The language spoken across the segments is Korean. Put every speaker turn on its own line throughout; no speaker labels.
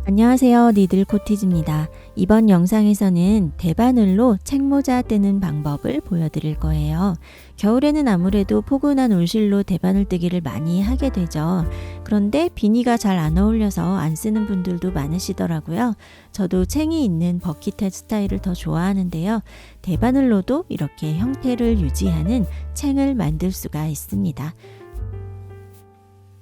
안녕하세요. 니들 코티즈입니다. 이번 영상에서는 대바늘로 책모자 뜨는 방법을 보여드릴 거예요. 겨울에는 아무래도 포근한 온실로 대바늘 뜨기를 많이 하게 되죠. 그런데 비니가 잘 안 어울려서 안 쓰는 분들도 많으시더라고요. 저도 챙이 있는 버킷햇 스타일을 더 좋아하는데요. 대바늘로도 이렇게 형태를 유지하는 챙을 만들 수가 있습니다.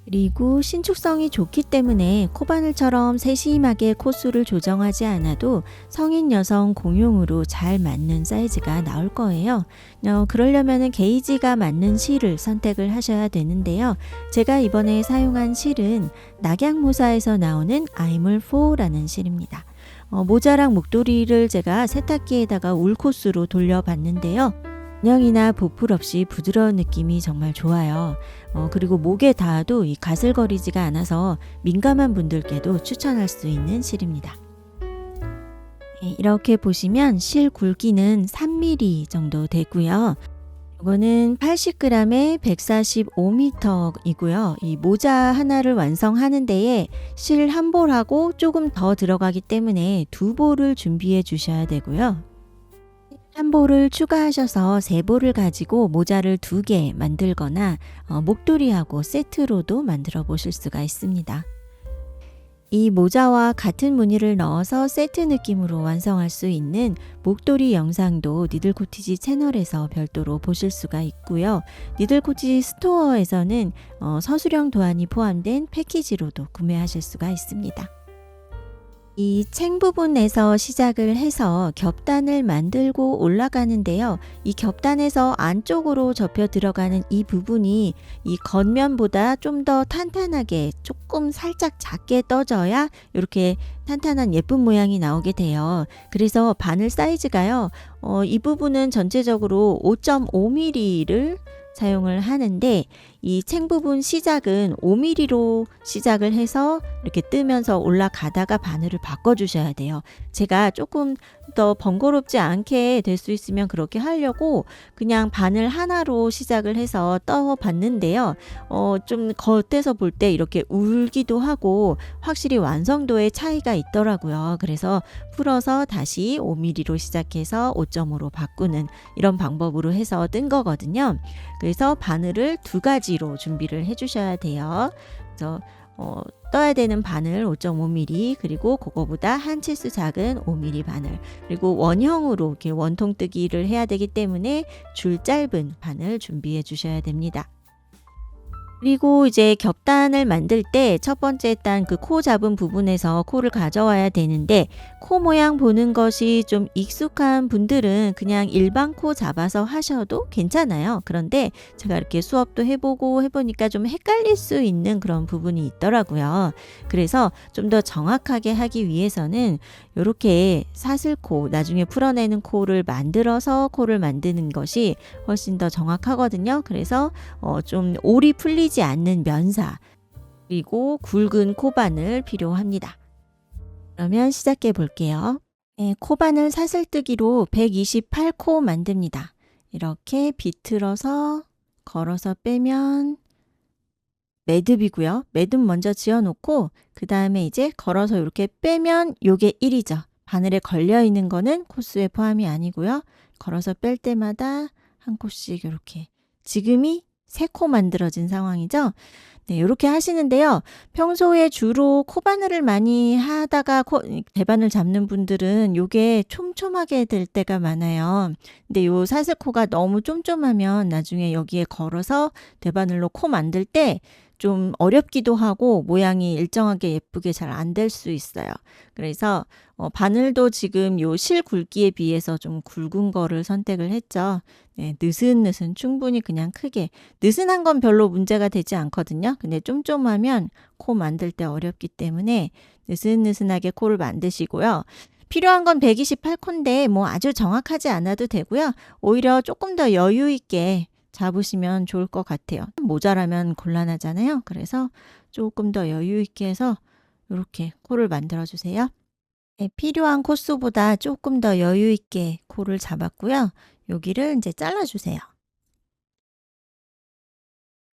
그리고 신축성이 좋기 때문에 코바늘처럼 세심하게 코수를 조정하지 않아도 성인 여성 공용으로 잘 맞는 사이즈가 나올 거예요. 그러려면 게이지가 맞는 실을 선택을 하셔야 되는데요. 제가 이번에 사용한 실은 낙양모사에서 나오는 아이물4라는 실입니다. 모자랑 목도리를 제가 세탁기에다가 울 코스로 돌려봤는데요. 인형이나 보풀 없이 부드러운 느낌이 정말 좋아요. 그리고 목에 닿아도 이 가슬거리지가 않아서 민감한 분들께도 추천할 수 있는 실입니다. 네, 이렇게 보시면 실 굵기는 3mm 정도 되고요. 이거는 80g에 145m이고요. 이 모자 하나를 완성하는 데에 실 한 볼하고 조금 더 들어가기 때문에 두 볼을 준비해 주셔야 되고요. 한 볼을 추가하셔서 세 볼을 가지고 모자를 2개 만들거나 목도리하고 세트로도 만들어 보실 수가 있습니다. 이 모자와 같은 무늬를 넣어서 세트 느낌으로 완성할 수 있는 목도리 영상도 니들코티지 채널에서 별도로 보실 수가 있고요. 니들코티지 스토어에서는 서술형 도안이 포함된 패키지로도 구매하실 수가 있습니다. 이 챙 부분에서 시작을 해서 겹단을 만들고 올라가는데요. 이 겹단에서 안쪽으로 접혀 들어가는 이 부분이 이 겉면보다 좀 더 탄탄하게 조금 살짝 작게 떠져야 이렇게 탄탄한 예쁜 모양이 나오게 돼요. 그래서 바늘 사이즈가요. 이 부분은 전체적으로 5.5mm를 사용을 하는데 이 챙 부분 시작은 5mm로 시작을 해서 이렇게 뜨면서 올라가다가 바늘을 바꿔 주셔야 돼요. 제가 조금 더 번거롭지 않게 될 수 있으면 그렇게 하려고 그냥 바늘 하나로 시작을 해서 떠 봤는데요. 좀 겉에서 볼 때 이렇게 울기도 하고 확실히 완성도에 차이가 있더라고요. 그래서 풀어서 다시 5mm로 시작해서 5.5로 바꾸는 이런 방법으로 해서 뜬 거거든요. 그래서 바늘을 2가지로 준비를 해 주셔야 돼요. 그래서 떠야 되는 바늘 5.5mm 그리고 그거보다 한 치수 작은 5mm 바늘 그리고 원형으로 이렇게 원통 뜨기를 해야 되기 때문에 줄 짧은 바늘 준비해 주셔야 됩니다. 그리고 이제 겹단을 만들 때 첫 번째 단 그 코 잡은 부분에서 코를 가져와야 되는데 코 모양 보는 것이 좀 익숙한 분들은 그냥 일반 코 잡아서 하셔도 괜찮아요. 그런데 제가 이렇게 수업도 해보고 해보니까 좀 헷갈릴 수 있는 그런 부분이 있더라고요. 그래서 좀 더 정확하게 하기 위해서는 이렇게 사슬코 나중에 풀어내는 코를 만들어서 코를 만드는 것이 훨씬 더 정확하거든요. 그래서 좀 올이 풀리지 않는 면사 그리고 굵은 코바늘 필요합니다. 그러면 시작해 볼게요. 네, 코바늘 사슬뜨기로 128코 만듭니다. 이렇게 비틀어서 걸어서 빼면 매듭이고요. 매듭 먼저 지어놓고 그 다음에 이제 걸어서 이렇게 빼면 요게 1이죠. 바늘에 걸려 있는 거는 코수에 포함이 아니고요. 걸어서 뺄 때마다 한 코씩 이렇게 지금이 3코 만들어진 상황이죠. 네, 이렇게 하시는데요. 평소에 주로 코바늘을 많이 하다가 대바늘 잡는 분들은 요게 촘촘하게 될 때가 많아요. 근데 요 사슬코가 너무 쫌쫌하면 나중에 여기에 걸어서 대바늘로 코 만들 때 좀 어렵기도 하고 모양이 일정하게 예쁘게 잘 안 될 수 있어요. 그래서 바늘도 지금 요 실 굵기에 비해서 좀 굵은 거를 선택을 했죠. 네, 느슨느슨 충분히 그냥 크게 느슨한 건 별로 문제가 되지 않거든요. 근데 쫌쫌하면 코 만들 때 어렵기 때문에 느슨느슨하게 코를 만드시고요. 필요한 건 128코인데 뭐 아주 정확하지 않아도 되고요. 오히려 조금 더 여유 있게 잡으시면 좋을 것 같아요. 모자라면 곤란하잖아요. 그래서 조금 더 여유 있게 해서 이렇게 코를 만들어 주세요. 네, 필요한 코수보다 조금 더 여유 있게 코를 잡았고요. 여기를 이제 잘라 주세요.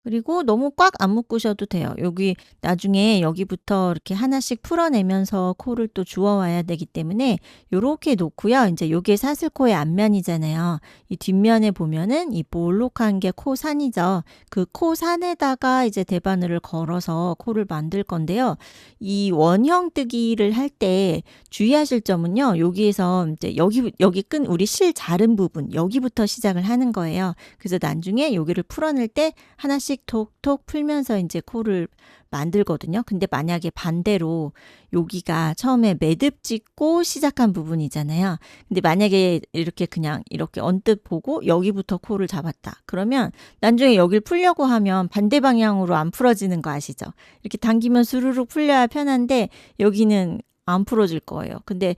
그리고 너무 꽉 안 묶으셔도 돼요. 여기 나중에 여기부터 이렇게 하나씩 풀어내면서 코를 또 주워 와야 되기 때문에 요렇게 놓고요. 인제 요게 사슬코의 앞면이잖아요. 이 뒷면에 보면은 이 볼록한 게 코산이죠. 그 코산에다가 이제 대바늘을 걸어서 코를 만들 건데요. 이 원형 뜨기를 할 때 주의하실 점은요. 여기에서 인제 여기 끈 우리 실 자른 부분 여기부터 시작을 하는 거예요. 그래서 나중에 여기를 풀어낼 때 하나씩 톡톡 풀면서 인제 코를 만들거든요. 근데 만약에 반대로 여기가 처음에 매듭 짓고 시작한 부분이잖아요. 근데 만약에 이렇게 그냥 이렇게 언뜻 보고 여기부터 코를 잡았다. 그러면 나중에 여길 풀려고 하면 반대 방향으로 안 풀어지는 거 아시죠? 이렇게 당기면 스르륵 풀려야 편한데 여기는 안 풀어질 거예요. 근데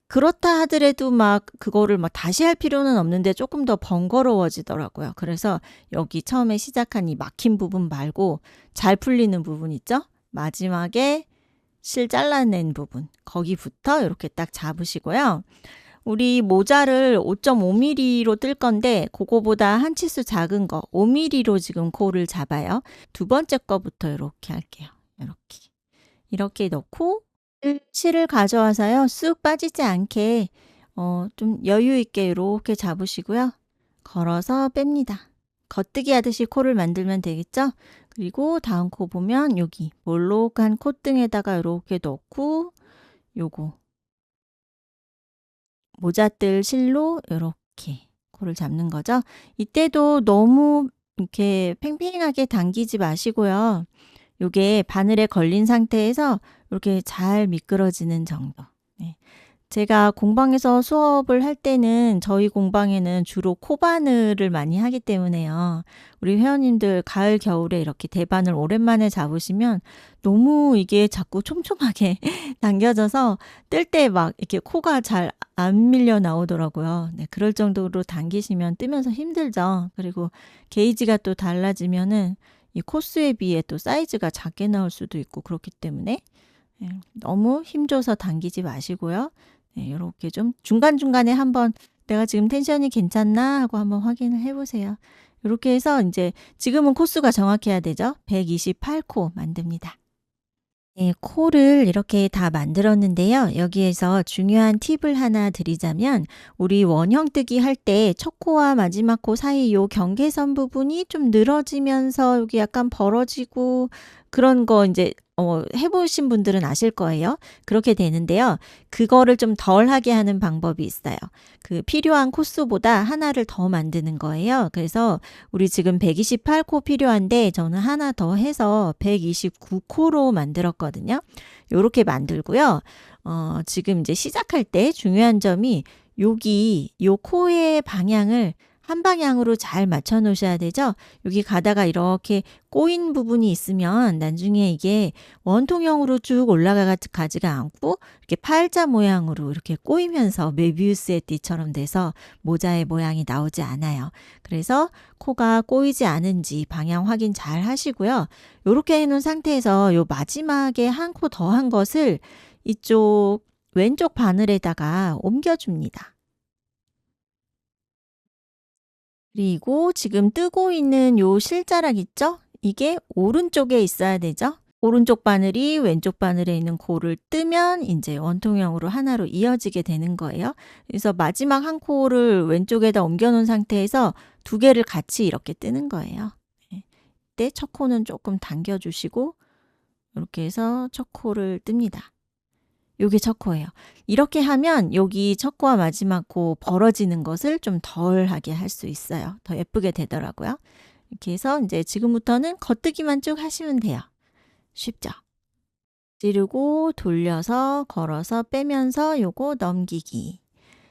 그렇다 하더라도 막 그거를 막 다시 할 필요는 없는데 조금 더 번거로워지더라고요. 그래서 여기 처음에 시작한 이 막힌 부분 말고 잘 풀리는 부분 있죠? 마지막에 실 잘라낸 부분 거기부터 이렇게 딱 잡으시고요. 우리 모자를 5.5mm로 뜰 건데 그거보다 한 치수 작은 거 5mm로 지금 코를 잡아요. 두 번째 거부터 이렇게 할게요. 이렇게 넣고 실을 가져와서요. 쑥 빠지지 않게 좀 여유 있게 이렇게 잡으시고요. 걸어서 뺍니다. 겉뜨기 하듯이 코를 만들면 되겠죠? 그리고 다음 코 보면 여기 볼록한 콧등에다가 이렇게 넣고 요거 모자뜰 실로 이렇게 코를 잡는 거죠. 이때도 너무 이렇게 팽팽하게 당기지 마시고요. 요게 바늘에 걸린 상태에서 이렇게 잘 미끄러지는 정도. 네. 제가 공방에서 수업을 할 때는 저희 공방에는 주로 코바늘을 많이 하기 때문에요. 우리 회원님들 가을 겨울에 이렇게 대바늘 오랜만에 잡으시면 너무 이게 자꾸 촘촘하게 당겨져서 뜰 때 막 이렇게 코가 잘 안 밀려 나오더라고요. 네, 그럴 정도로 당기시면 뜨면서 힘들죠. 그리고 게이지가 또 달라지면은 이 코수에 비해 또 사이즈가 작게 나올 수도 있고 그렇기 때문에 너무 힘줘서 당기지 마시고요. 네, 요렇게 좀 중간중간에 한번 내가 지금 텐션이 괜찮나 하고 한번 확인을 해보세요. 이렇게 해서 이제 지금은 코수가 정확해야 되죠. 128코 만듭니다. 네, 코를 이렇게 다 만들었는데요. 여기에서 중요한 팁을 하나 드리자면 우리 원형 뜨기 할 때 첫 코와 마지막 코 사이 요 경계선 부분이 좀 늘어지면서 여기 약간 벌어지고 그런 거 이제 해보신 분들은 아실 거예요. 그렇게 되는데요. 그거를 좀 덜하게 하는 방법이 있어요. 그 필요한 코수보다 하나를 더 만드는 거예요. 그래서 우리 지금 128코 필요한데 저는 하나 더 해서 129코로 만들었거든요. 요렇게 만들고요. 지금 이제 시작할 때 중요한 점이 여기 요 코의 방향을 한 방향으로 잘 맞춰 놓으셔야 되죠. 여기 가다가 이렇게 꼬인 부분이 있으면 나중에 이게 원통형으로 쭉 올라가지가 않고 이렇게 팔자 모양으로 이렇게 꼬이면서 메비우스의 띠처럼 돼서 모자의 모양이 나오지 않아요. 그래서 코가 꼬이지 않은지 방향 확인 잘 하시고요. 이렇게 해놓은 상태에서 요 마지막에 한 코 더 한 것을 이쪽 왼쪽 바늘에다가 옮겨줍니다. 그리고 지금 뜨고 있는 요 실자락 있죠? 이게 오른쪽에 있어야 되죠? 오른쪽 바늘이 왼쪽 바늘에 있는 코를 뜨면 이제 원통형으로 하나로 이어지게 되는 거예요. 그래서 마지막 한 코를 왼쪽에다 옮겨 놓은 상태에서 두 개를 같이 이렇게 뜨는 거예요. 이때 첫 코는 조금 당겨 주시고 이렇게 해서 첫 코를 뜹니다. 요게 첫 코예요. 이렇게 하면 여기 첫 코와 마지막 코 벌어지는 것을 좀 덜하게 할 수 있어요. 더 예쁘게 되더라고요. 이렇게 해서 이제 지금부터는 겉뜨기만 쭉 하시면 돼요. 쉽죠? 찌르고 돌려서 걸어서 빼면서 요거 넘기기.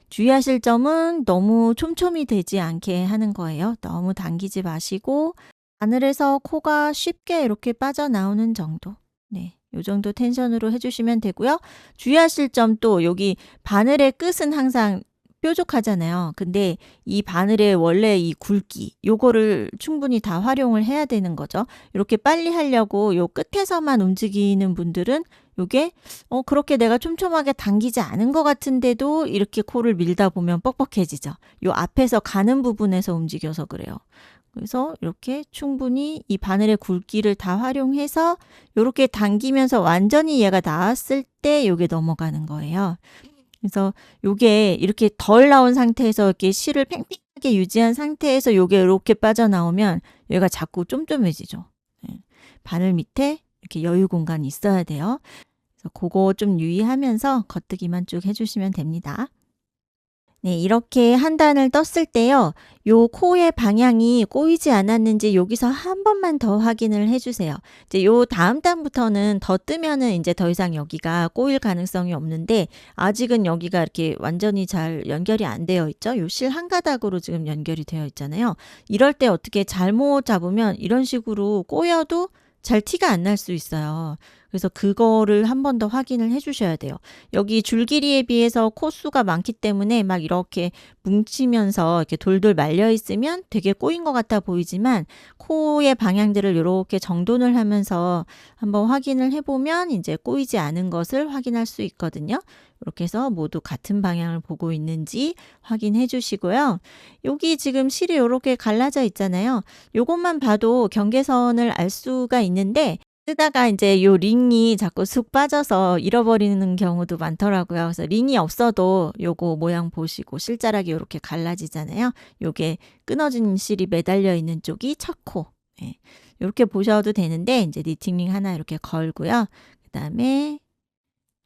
주의하실 점은 너무 촘촘히 되지 않게 하는 거예요. 너무 당기지 마시고 바늘에서 코가 쉽게 이렇게 빠져나오는 정도. 네. 요 정도 텐션으로 해주시면 되고요. 주의하실 점 또 여기 바늘의 끝은 항상 뾰족하잖아요. 근데 이 바늘의 원래 이 굵기 요거를 충분히 다 활용을 해야 되는 거죠. 이렇게 빨리 하려고 요 끝에서만 움직이는 분들은 요게 그렇게 내가 촘촘하게 당기지 않은 것 같은데도 이렇게 코를 밀다 보면 뻑뻑해지죠. 요 앞에서 가는 부분에서 움직여서 그래요. 그래서 이렇게 충분히 이 바늘의 굵기를 다 활용해서 이렇게 당기면서 완전히 얘가 나왔을 때 요게 넘어가는 거예요. 그래서 요게 이렇게 덜 나온 상태에서 이렇게 실을 팽팽하게 유지한 상태에서 요게 이렇게 빠져나오면 얘가 자꾸 쫌쫌해지죠. 예. 바늘 밑에 이렇게 여유 공간이 있어야 돼요. 그래서 그거 좀 유의하면서 겉뜨기만 쭉 해주시면 됩니다. 네, 이렇게 한 단을 떴을 때요. 요 코의 방향이 꼬이지 않았는지 여기서 한 번만 더 확인을 해주세요. 이제 요 다음 단부터는 더 뜨면은 이제 더 이상 여기가 꼬일 가능성이 없는데 아직은 여기가 이렇게 완전히 잘 연결이 안 되어 있죠. 요 실 한 가닥으로 지금 연결이 되어 있잖아요. 이럴 때 어떻게 잘못 잡으면 이런 식으로 꼬여도 잘 티가 안 날 수 있어요. 그래서 그거를 한 번 더 확인을 해 주셔야 돼요. 여기 줄 길이에 비해서 코수가 많기 때문에 막 이렇게 뭉치면서 이렇게 돌돌 말려 있으면 되게 꼬인 것 같아 보이지만 코의 방향들을 이렇게 정돈을 하면서 한번 확인을 해보면 이제 꼬이지 않은 것을 확인할 수 있거든요. 이렇게 해서 모두 같은 방향을 보고 있는지 확인해 주시고요. 여기 지금 실이 이렇게 갈라져 있잖아요. 요것만 봐도 경계선을 알 수가 있는데 쓰다가 이제 요 링이 자꾸 쑥 빠져서 잃어버리는 경우도 많더라고요. 그래서 링이 없어도 요거 모양 보시고 실자락이 요렇게 갈라지잖아요. 요게 끊어진 실이 매달려 있는 쪽이 첫 코. 예. 요렇게 보셔도 되는데 이제 니팅링 하나 이렇게 걸고요. 그다음에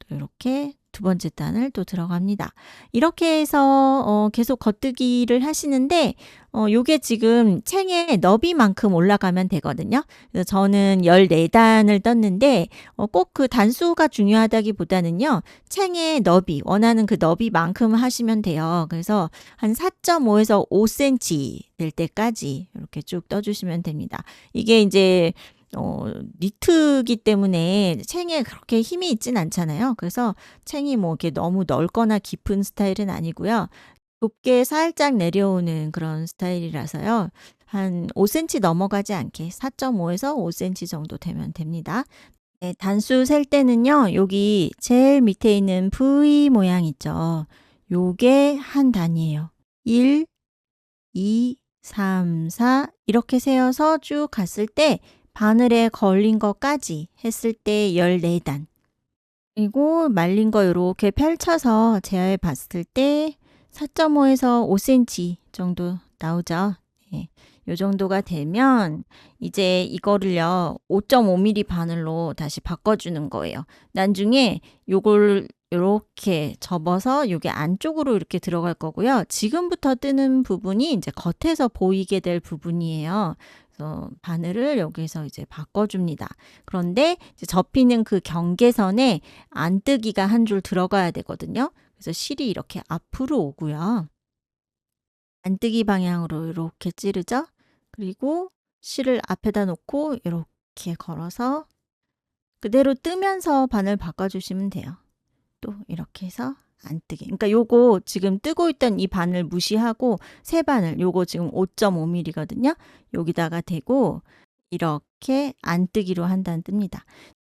또 이렇게 두 번째 단을 또 들어갑니다. 이렇게 해서 계속 겉뜨기를 하시는데 요게 지금 챙의 너비만큼 올라가면 되거든요. 그래서 저는 14단을 떴는데 꼭 그 단수가 중요하다기보다는요. 챙의 너비, 원하는 그 너비만큼 하시면 돼요. 그래서 한 4.5에서 5cm 될 때까지 이렇게 쭉 떠주시면 됩니다. 이게 이제 니트기 때문에 챙에 그렇게 힘이 있진 않잖아요. 그래서 챙이 뭐 이렇게 너무 넓거나 깊은 스타일은 아니고요. 좁게 살짝 내려오는 그런 스타일이라서요. 한 5cm 넘어가지 않게 4.5에서 5cm 정도 되면 됩니다. 네, 단수 셀 때는요. 여기 제일 밑에 있는 V 모양 있죠. 요게 한 단이에요. 1, 2, 3, 4 이렇게 세어서 쭉 갔을 때 바늘에 걸린 것까지 했을 때 14단. 그리고 말린 거 이렇게 펼쳐서 제어해 봤을 때 4.5에서 5cm 정도 나오죠. 예. 요 정도가 되면 이제 이거를요 5.5mm 바늘로 다시 바꿔주는 거예요. 나중에 요걸 이렇게 접어서 요게 안쪽으로 이렇게 들어갈 거고요. 지금부터 뜨는 부분이 이제 겉에서 보이게 될 부분이에요. 그래서 바늘을 여기서 이제 바꿔줍니다. 그런데 이제 접히는 그 경계선에 안뜨기가 한 줄 들어가야 되거든요. 그래서 실이 이렇게 앞으로 오고요. 안뜨기 방향으로 이렇게 찌르죠. 그리고 실을 앞에다 놓고 이렇게 걸어서 그대로 뜨면서 바늘 바꿔주시면 돼요. 또 이렇게 해서 안뜨기. 그러니까 요거 지금 뜨고 있던 이 바늘 무시하고 새 바늘 요거 지금 5.5mm거든요. 여기다가 대고 이렇게 안뜨기로 한 단 뜹니다.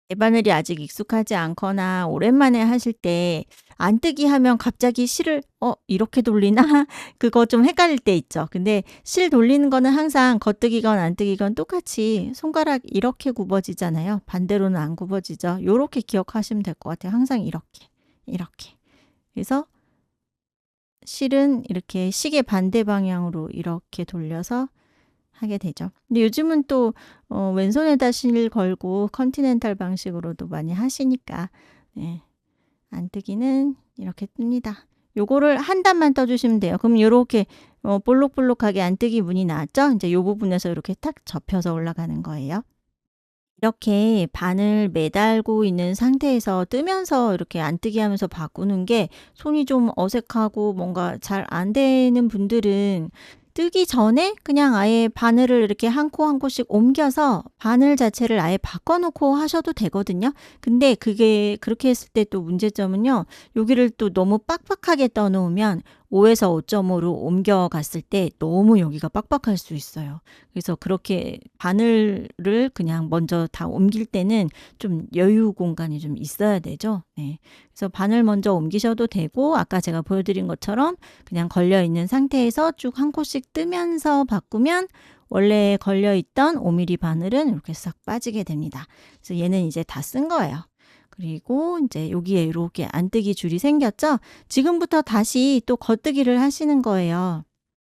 대바늘이 아직 익숙하지 않거나 오랜만에 하실 때 안뜨기 하면 갑자기 실을 이렇게 돌리나? 그거 좀 헷갈릴 때 있죠. 근데 실 돌리는 거는 항상 겉뜨기건 안뜨기건 똑같이 손가락 이렇게 굽어지잖아요. 반대로는 안 굽어지죠. 요렇게 기억하시면 될 것 같아요. 항상 이렇게. 그래서 실은 이렇게 시계 반대 방향으로 이렇게 돌려서 하게 되죠. 근데 요즘은 또 왼손에다 실 걸고 컨티넨탈 방식으로도 많이 하시니까 네. 안뜨기는 이렇게 뜹니다. 요거를 한 단만 떠주시면 돼요. 그럼 요렇게 볼록볼록하게 안뜨기 문이 나왔죠? 이제 요 부분에서 이렇게 탁 접혀서 올라가는 거예요. 이렇게 바늘 매달고 있는 상태에서 뜨면서 이렇게 안뜨기 하면서 바꾸는 게 손이 좀 어색하고 뭔가 잘 안 되는 분들은 뜨기 전에 그냥 아예 바늘을 이렇게 한 코 한 코씩 옮겨서 바늘 자체를 아예 바꿔놓고 하셔도 되거든요. 근데 그게 그렇게 했을 때 또 문제점은요. 여기를 또 너무 빡빡하게 떠놓으면 5에서 5.5로 옮겨갔을 때 너무 여기가 빡빡할 수 있어요. 그래서 그렇게 바늘을 그냥 먼저 다 옮길 때는 좀 여유 공간이 좀 있어야 되죠. 네. 그래서 바늘 먼저 옮기셔도 되고 아까 제가 보여드린 것처럼 그냥 걸려있는 상태에서 쭉 한 코씩 뜨면서 바꾸면 원래 걸려있던 5mm 바늘은 이렇게 싹 빠지게 됩니다. 그래서 얘는 이제 다 쓴 거예요. 그리고 이제 여기에 이렇게 안뜨기 줄이 생겼죠? 지금부터 다시 또 겉뜨기를 하시는 거예요.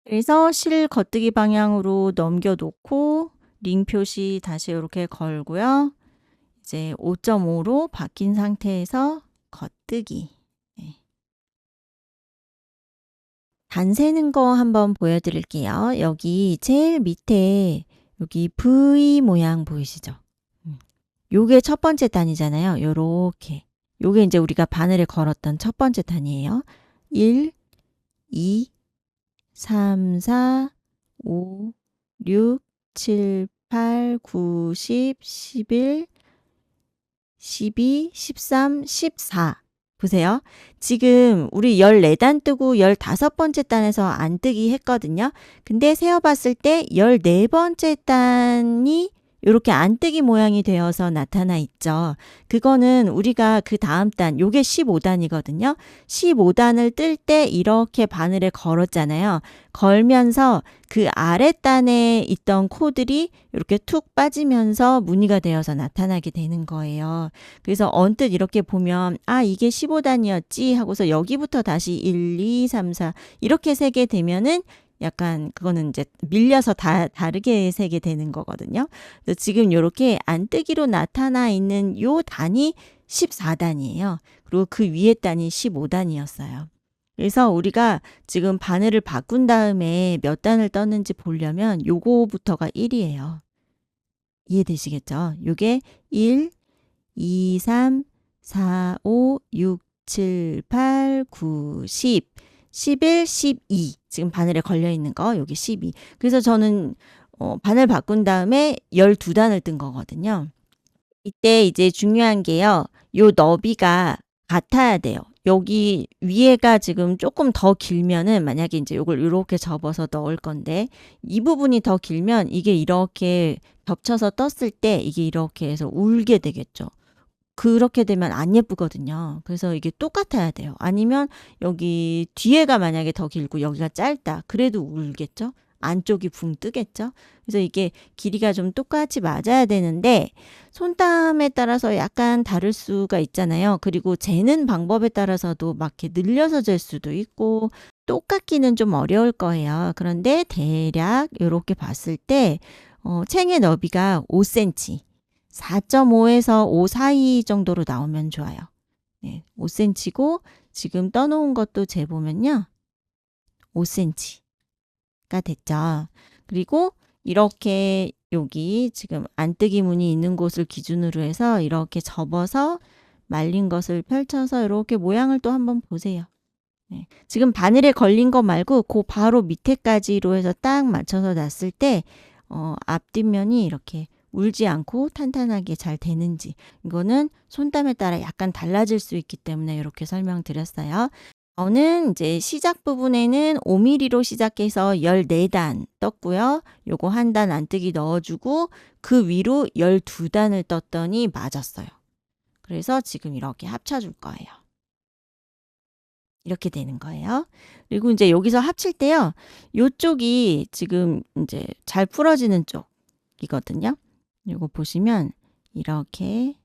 그래서 실 겉뜨기 방향으로 넘겨 놓고 링 표시 다시 이렇게 걸고요. 이제 5.5로 바뀐 상태에서 겉뜨기. 네. 단 세는 거 한번 보여드릴게요. 여기 제일 밑에 여기 V 모양 보이시죠? 요게 첫 번째 단이잖아요. 요렇게. 요게 이제 우리가 바늘에 걸었던 첫 번째 단이에요. 1, 2, 3, 4, 5, 6, 7, 8, 9, 10, 11, 12, 13, 14. 보세요. 지금 우리 14단 뜨고 15번째 단에서 안 뜨기 했거든요. 근데 세어봤을 때 14번째 단이 이렇게 안뜨기 모양이 되어서 나타나 있죠. 그거는 우리가 그 다음 단, 요게 15단이거든요. 15단을 뜰 때 이렇게 바늘에 걸었잖아요. 걸면서 그 아랫단에 있던 코들이 이렇게 툭 빠지면서 무늬가 되어서 나타나게 되는 거예요. 그래서 언뜻 이렇게 보면 아 이게 15단이었지 하고서 여기부터 다시 1, 2, 3, 4 이렇게 세게 되면은 약간 그거는 이제 밀려서 다르게 세게 되는 거거든요. 그래서 지금 이렇게 안뜨기로 나타나 있는 요 단이 14단이에요. 그리고 그 위에 단이 15단이었어요. 그래서 우리가 지금 바늘을 바꾼 다음에 몇 단을 떴는지 보려면 요거부터가 1이에요. 이해되시겠죠? 요게 1, 2, 3, 4, 5, 6, 7, 8, 9, 10, 11, 12. 지금 바늘에 걸려 있는 거 여기 12. 그래서 저는 바늘 바꾼 다음에 12단을 뜬 거거든요. 이때 이제 중요한 게요. 요 너비가 같아야 돼요. 여기 위에가 지금 조금 더 길면은 만약에 이제 요걸 이렇게 접어서 넣을 건데 이 부분이 더 길면 이게 이렇게 겹쳐서 떴을 때 이게 이렇게 해서 울게 되겠죠. 그렇게 되면 안 예쁘거든요. 그래서 이게 똑같아야 돼요. 아니면 여기 뒤에가 만약에 더 길고 여기가 짧다. 그래도 울겠죠? 안쪽이 붕 뜨겠죠? 그래서 이게 길이가 좀 똑같이 맞아야 되는데 손땀에 따라서 약간 다를 수가 있잖아요. 그리고 재는 방법에 따라서도 막 이렇게 늘려서 잴 수도 있고 똑같기는 좀 어려울 거예요. 그런데 대략 이렇게 봤을 때 챙의 너비가 5cm 4.5에서 5 사이 정도로 나오면 좋아요. 네, 5cm고 지금 떠놓은 것도 재보면요. 5cm가 됐죠. 그리고 이렇게 여기 지금 안뜨기 무늬 있는 곳을 기준으로 해서 이렇게 접어서 말린 것을 펼쳐서 이렇게 모양을 또 한번 보세요. 네, 지금 바늘에 걸린 거 말고 그 바로 밑에까지로 해서 딱 맞춰서 놨을 때 앞뒷면이 이렇게 울지 않고 탄탄하게 잘 되는지 이거는 손땀에 따라 약간 달라질 수 있기 때문에 이렇게 설명드렸어요. 저는 이제 시작 부분에는 5mm로 시작해서 14단 떴고요. 요거 한 단 안뜨기 넣어주고 그 위로 12단을 떴더니 맞았어요. 그래서 지금 이렇게 합쳐줄 거예요. 이렇게 되는 거예요. 그리고 이제 여기서 합칠 때요. 요쪽이 지금 이제 잘 풀어지는 쪽이거든요. 이거 보시면 이렇게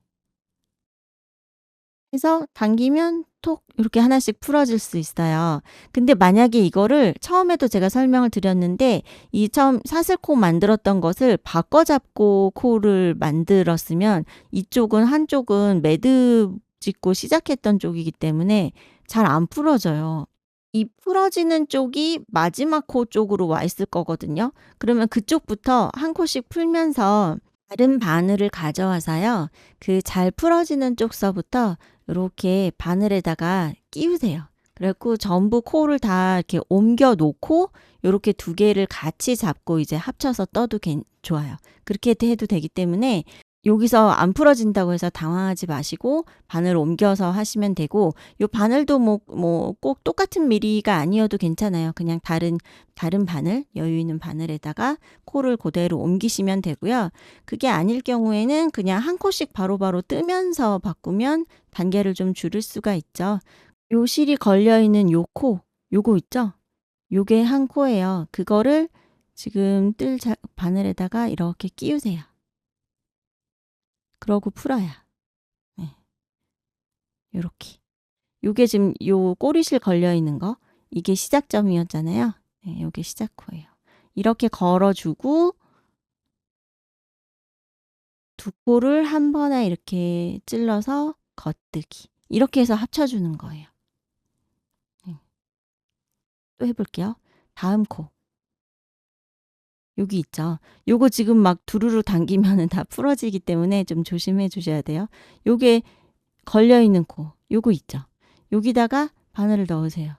해서 당기면 톡 이렇게 하나씩 풀어질 수 있어요. 근데 만약에 이거를 처음에도 제가 설명을 드렸는데 이 처음 사슬코 만들었던 것을 바꿔잡고 코를 만들었으면 이쪽은 한쪽은 매듭 짓고 시작했던 쪽이기 때문에 잘 안 풀어져요. 이 풀어지는 쪽이 마지막 코 쪽으로 와 있을 거거든요. 그러면 그쪽부터 한 코씩 풀면서 다른 바늘을 가져와서요. 그 잘 풀어지는 쪽서부터 이렇게 바늘에다가 끼우세요. 그래갖고 전부 코를 다 이렇게 옮겨 놓고 이렇게 두 개를 같이 잡고 이제 합쳐서 떠도 좋아요. 그렇게 해도 되기 때문에 여기서 안 풀어진다고 해서 당황하지 마시고 바늘 옮겨서 하시면 되고, 요 바늘도 꼭 똑같은 미리가 아니어도 괜찮아요. 그냥 다른 바늘, 여유 있는 바늘에다가 코를 그대로 옮기시면 되고요. 그게 아닐 경우에는 그냥 한 코씩 바로바로 뜨면서 바꾸면 단계를 좀 줄일 수가 있죠. 요 실이 걸려 있는 요 코, 요거 있죠? 요게 한 코예요. 그거를 지금 바늘에다가 이렇게 끼우세요. 그러고 풀어요. 네, 요렇게. 요게 지금 요 꼬리실 걸려 있는 거, 이게 시작점이었잖아요. 네, 요게 시작코예요. 이렇게 걸어주고 두 코를 한 번에 이렇게 찔러서 겉뜨기. 이렇게 해서 합쳐주는 거예요. 네. 또 해볼게요. 다음 코. 여기 있죠. 요거 지금 막 두루루 당기면은 다 풀어지기 때문에 좀 조심해 주셔야 돼요. 요게 걸려 있는 코, 요거 있죠. 여기다가 바늘을 넣으세요.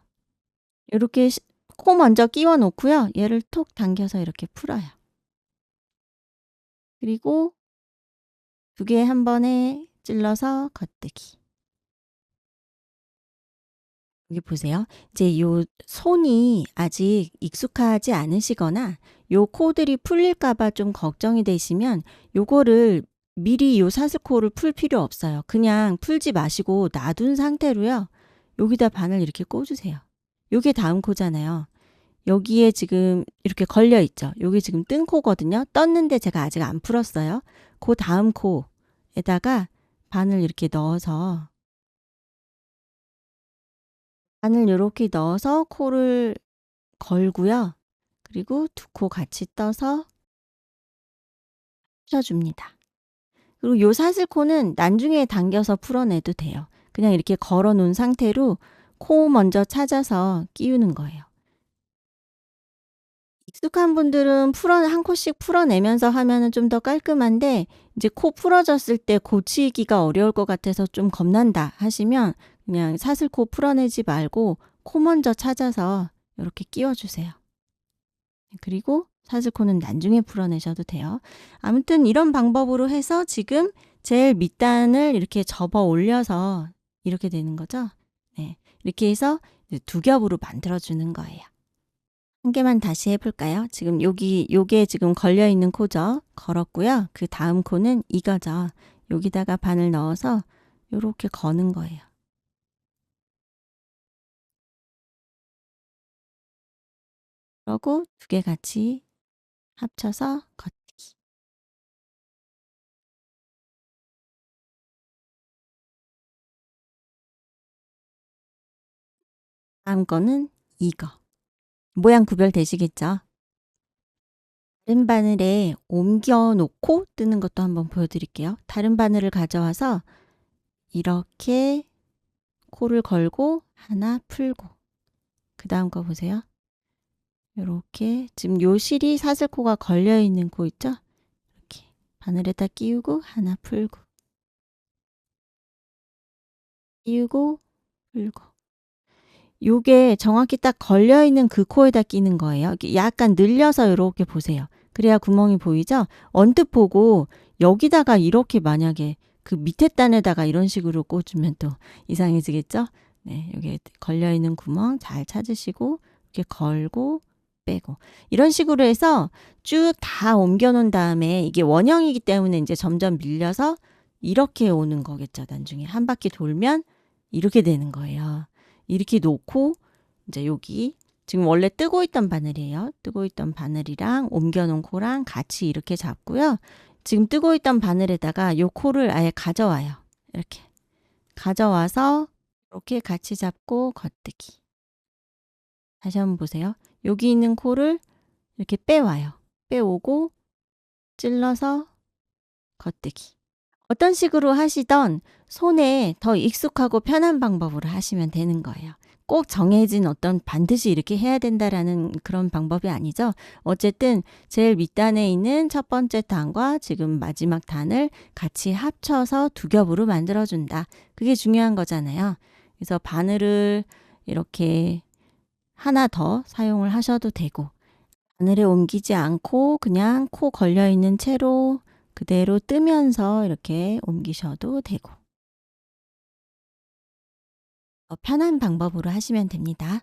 요렇게 코 먼저 끼워 놓고요. 얘를 톡 당겨서 이렇게 풀어요. 그리고 두 개 한 번에 찔러서 겉뜨기. 여기 보세요. 이제 요 손이 아직 익숙하지 않으시거나 요 코들이 풀릴까 봐 좀 걱정이 되시면 요거를 미리 요 사슬코를 풀 필요 없어요. 그냥 풀지 마시고 놔둔 상태로요. 여기다 바늘 이렇게 꽂으세요. 요게 다음 코잖아요. 여기에 지금 이렇게 걸려 있죠. 요게 지금 뜬 코거든요. 떴는데 제가 아직 안 풀었어요. 그 다음 코에다가 바늘 이렇게 넣어서 바늘 요렇게 넣어서 코를 걸고요. 그리고 두 코 같이 떠서 풀어줍니다. 그리고 요 사슬코는 나중에 당겨서 풀어내도 돼요. 그냥 이렇게 걸어 놓은 상태로 코 먼저 찾아서 끼우는 거예요. 익숙한 분들은 한 코씩 풀어내면서 하면은 좀 더 깔끔한데, 이제 코 풀어졌을 때 고치기가 어려울 것 같아서 좀 겁난다 하시면 그냥 사슬코 풀어내지 말고 코 먼저 찾아서 이렇게 끼워주세요. 그리고 사슬코는 나중에 풀어내셔도 돼요. 아무튼 이런 방법으로 해서 지금 제일 밑단을 이렇게 접어 올려서 이렇게 되는 거죠. 네, 이렇게 해서 두 겹으로 만들어주는 거예요. 한 개만 다시 해볼까요? 지금 요게 지금 걸려있는 코죠. 걸었고요. 그 다음 코는 이거죠. 여기다가 바늘 넣어서 요렇게 거는 거예요. 그러고 두 개 같이 합쳐서 겉기. 다음 거는 이거. 모양 구별되시겠죠? 다른 바늘에 옮겨 놓고 뜨는 것도 한번 보여드릴게요. 다른 바늘을 가져와서 이렇게 코를 걸고 하나 풀고, 그 다음 거 보세요. 요렇게 지금 요 실이 사슬코가 걸려 있는 코 있죠? 이렇게 바늘에다 끼우고 하나 풀고, 끼우고 풀고. 요게 정확히 딱 걸려 있는 그 코에다 끼는 거예요. 이렇게 약간 늘려서 이렇게 보세요. 그래야 구멍이 보이죠? 언뜻 보고 여기다가 이렇게 만약에 그 밑에 단에다가 이런 식으로 꽂으면 또 이상해지겠죠? 네, 여기 걸려 있는 구멍 잘 찾으시고 이렇게 걸고 빼고, 이런 식으로 해서 쭉 다 옮겨 놓은 다음에, 이게 원형이기 때문에 이제 점점 밀려서 이렇게 오는 거겠죠. 나중에 한 바퀴 돌면 이렇게 되는 거예요. 이렇게 놓고 이제 여기 지금 원래 뜨고 있던 바늘이에요. 뜨고 있던 바늘이랑 옮겨 놓은 코랑 같이 이렇게 잡고요. 지금 뜨고 있던 바늘에다가 요 코를 아예 가져와요. 이렇게 가져와서 이렇게 같이 잡고 겉뜨기. 다시 한번 보세요. 여기 있는 코를 이렇게 빼와요. 빼오고 찔러서 겉뜨기. 어떤 식으로 하시던 손에 더 익숙하고 편한 방법으로 하시면 되는 거예요. 꼭 정해진 어떤 반드시 이렇게 해야 된다라는 그런 방법이 아니죠. 어쨌든 제일 밑단에 있는 첫 번째 단과 지금 마지막 단을 같이 합쳐서 두 겹으로 만들어준다. 그게 중요한 거잖아요. 그래서 바늘을 이렇게 하나 더 사용을 하셔도 되고, 바늘에 옮기지 않고 그냥 코 걸려 있는 채로 그대로 뜨면서 이렇게 옮기셔도 되고 편한 방법으로 하시면 됩니다.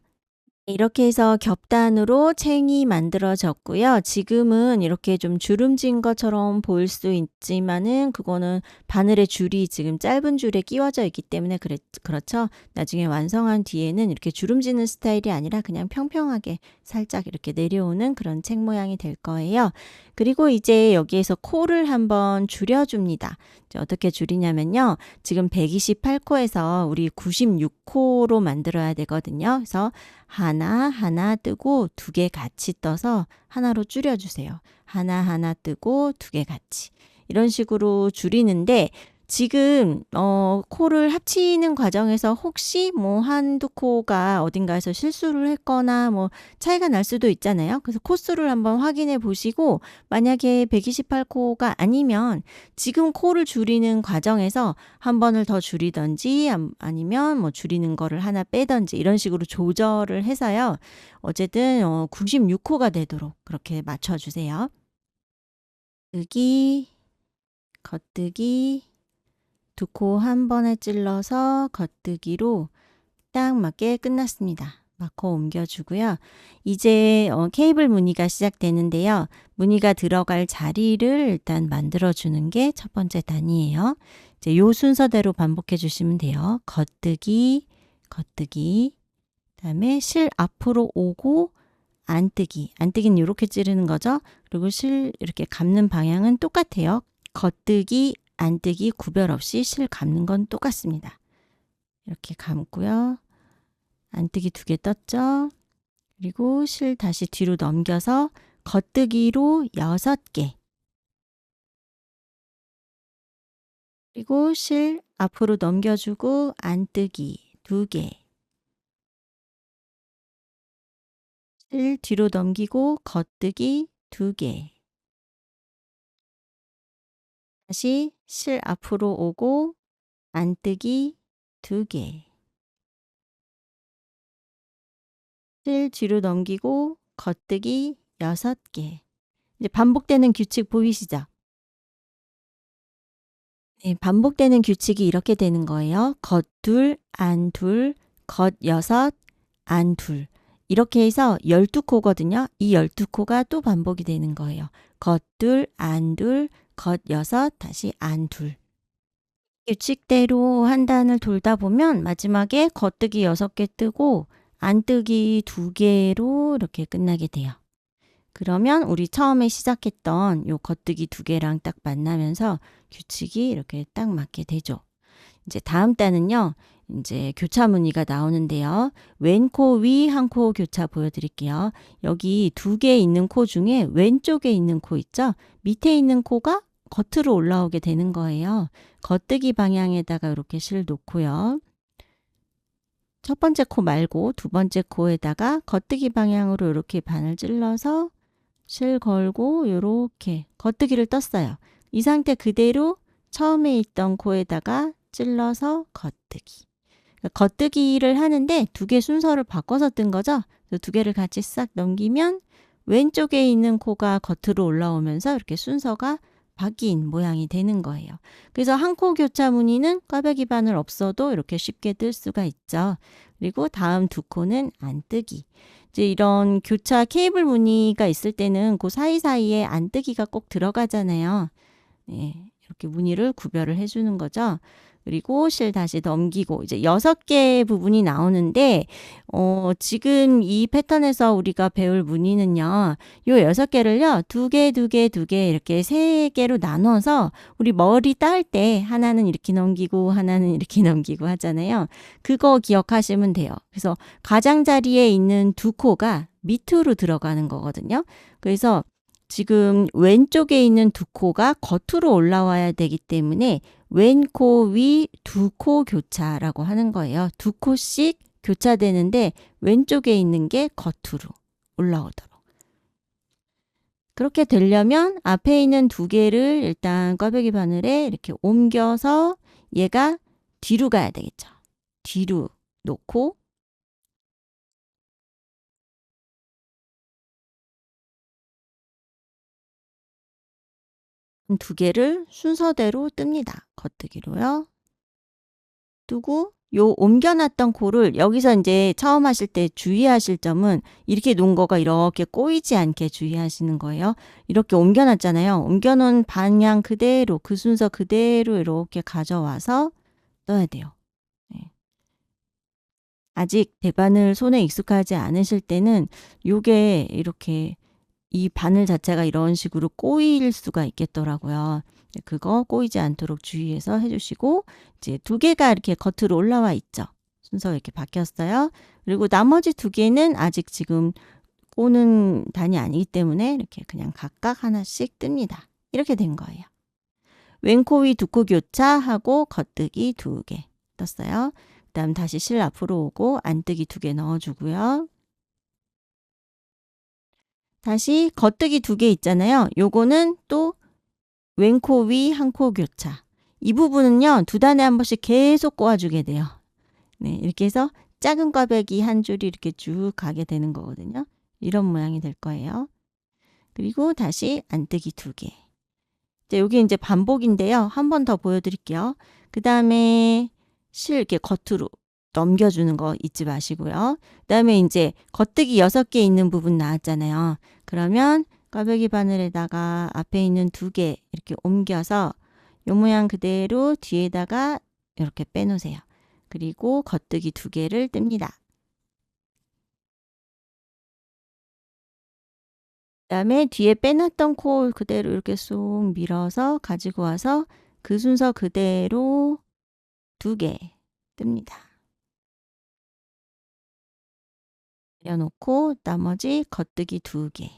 이렇게 해서 겹단으로 챙이 만들어졌고요. 지금은 이렇게 좀 주름진 것처럼 보일 수 있지만은 그거는 바늘의 줄이 지금 짧은 줄에 끼워져 있기 때문에 그렇죠. 나중에 완성한 뒤에는 이렇게 주름지는 스타일이 아니라 그냥 평평하게 살짝 이렇게 내려오는 그런 책 모양이 될 거예요. 그리고 이제 여기에서 코를 한번 줄여줍니다. 이제 어떻게 줄이냐면요. 지금 128코에서 우리 96코로 만들어야 되거든요. 그래서 하나 뜨고 두 개 같이 떠서 하나로 줄여주세요. 하나 뜨고 두 개 같이. 이런 식으로 줄이는데 지금 코를 합치는 과정에서 혹시 뭐 한두 코가 어딘가에서 실수를 했거나 뭐 차이가 날 수도 있잖아요. 그래서 코수를 한번 확인해 보시고 만약에 128코가 아니면 지금 코를 줄이는 과정에서 한 번을 더 줄이든지 아니면 뭐 줄이는 거를 하나 빼든지 이런 식으로 조절을 해서요. 어쨌든 96코가 되도록 그렇게 맞춰주세요. 겉뜨기, 겉뜨기, 두 코 한 번에 찔러서 겉뜨기로 딱 맞게 끝났습니다. 마커 옮겨주고요. 이제 케이블 무늬가 시작되는데요. 무늬가 들어갈 자리를 일단 만들어주는 게 첫 번째 단위예요. 이제 요 순서대로 반복해 주시면 돼요. 겉뜨기, 겉뜨기, 그다음에 실 앞으로 오고 안뜨기. 안뜨기는 이렇게 찌르는 거죠. 그리고 실 이렇게 감는 방향은 똑같아요. 겉뜨기, 안뜨기 구별 없이 실 감는 건 똑같습니다. 이렇게 감고요. 안뜨기 두 개 떴죠. 그리고 실 다시 뒤로 넘겨서 겉뜨기로 6개. 그리고 실 앞으로 넘겨주고 안뜨기 2개. 실 뒤로 넘기고 겉뜨기 2개. 다시 실 앞으로 오고 안뜨기 2개. 실 뒤로 넘기고 겉뜨기 6개. 이제 반복되는 규칙 보이시죠? 네, 반복되는 규칙이 이렇게 되는 거예요. 겉둘, 안둘, 겉6, 안둘. 이렇게 해서 12코거든요. 이 12코가 또 반복이 되는 거예요. 겉둘, 안둘, 겉6, 다시 안둘. 규칙대로 한 단을 돌다 보면 마지막에 겉뜨기 6개 뜨고 안뜨기 2개로 이렇게 끝나게 돼요. 그러면 우리 처음에 시작했던 요 겉뜨기 2개랑 딱 만나면서 규칙이 이렇게 딱 맞게 되죠. 이제 다음 단은요. 이제 교차 무늬가 나오는데요. 왼 코 위 한 코 교차 보여드릴게요. 여기 2개 있는 코 중에 왼쪽에 있는 코 있죠? 밑에 있는 코가 겉으로 올라오게 되는 거예요. 겉뜨기 방향에다가 이렇게 실 놓고요. 첫 번째 코 말고 두 번째 코에다가 겉뜨기 방향으로 이렇게 바늘 찔러서 실 걸고 요렇게 겉뜨기를 떴어요. 이 상태 그대로 처음에 있던 코에다가 찔러서 겉뜨기. 그러니까 겉뜨기를 하는데 두 개 순서를 바꿔서 뜬 거죠. 두 개를 같이 싹 넘기면 왼쪽에 있는 코가 겉으로 올라오면서 이렇게 순서가 바뀐 모양이 되는 거예요. 그래서 한 코 교차 무늬는 꽈배기 바늘 없어도 이렇게 쉽게 뜰 수가 있죠. 그리고 다음 두 코는 안뜨기. 이제 이런 교차 케이블 무늬가 있을 때는 그 사이사이에 안뜨기가 꼭 들어가잖아요. 네, 이렇게 무늬를 구별을 해주는 거죠. 그리고 실 다시 넘기고 이제 6개 부분이 나오는데 지금 이 패턴에서 우리가 배울 무늬는요. 요 6개를요. 2개, 2개, 2개 이렇게 3개로 나눠서 우리 머리 딸 때 하나는 이렇게 넘기고 하나는 이렇게 넘기고 하잖아요. 그거 기억하시면 돼요. 그래서 가장자리에 있는 두 코가 밑으로 들어가는 거거든요. 그래서 지금 왼쪽에 있는 두 코가 겉으로 올라와야 되기 때문에 왼 코 위 두 코 교차라고 하는 거예요. 두 코씩 교차되는데 왼쪽에 있는 게 겉으로 올라오도록. 그렇게 되려면 앞에 있는 두 개를 일단 꽈배기 바늘에 이렇게 옮겨서 얘가 뒤로 가야 되겠죠. 뒤로 놓고 두 개를 순서대로 뜹니다. 겉뜨기로요. 뜨고 요 옮겨놨던 코를 여기서 이제 처음 하실 때 주의하실 점은 이렇게 놓은 거가 이렇게 꼬이지 않게 주의하시는 거예요. 이렇게 옮겨놨잖아요. 옮겨놓은 방향 그대로 그 순서 그대로 이렇게 가져와서 떠야 돼요. 네. 아직 대바늘 손에 익숙하지 않으실 때는 요게 이렇게 이 바늘 자체가 이런 식으로 꼬일 수가 있겠더라고요. 그거 꼬이지 않도록 주의해서 해주시고 이제 두 개가 이렇게 겉으로 올라와 있죠. 순서가 이렇게 바뀌었어요. 그리고 나머지 두 개는 아직 지금 꼬는 단이 아니기 때문에 이렇게 그냥 각각 하나씩 뜹니다. 이렇게 된 거예요. 왼코 위 두 코 교차하고 겉뜨기 두 개 떴어요. 그 다음 다시 실 앞으로 오고 안뜨기 두 개 넣어주고요. 다시 겉뜨기 두 개 있잖아요. 요거는 또 왼코 위 한 코 교차. 이 부분은요. 두 단에 한 번씩 계속 꼬아주게 돼요. 네, 이렇게 해서 작은 꽈배기 한 줄이 이렇게 쭉 가게 되는 거거든요. 이런 모양이 될 거예요. 그리고 다시 안뜨기 두 개. 여기 이제 반복인데요. 한 번 더 보여드릴게요. 그 다음에 실 이렇게 겉으로 넘겨주는 거 잊지 마시고요. 그 다음에 이제 겉뜨기 6개 있는 부분 나왔잖아요. 그러면 꽈배기 바늘에다가 앞에 있는 두 개 이렇게 옮겨서 요 모양 그대로 뒤에다가 이렇게 빼놓으세요. 그리고 겉뜨기 두 개를 뜹니다. 그 다음에 뒤에 빼놨던 코 그대로 이렇게 쏙 밀어서 가지고 와서 그 순서 그대로 두 개 뜹니다. 내려놓고 나머지 겉뜨기 두 개.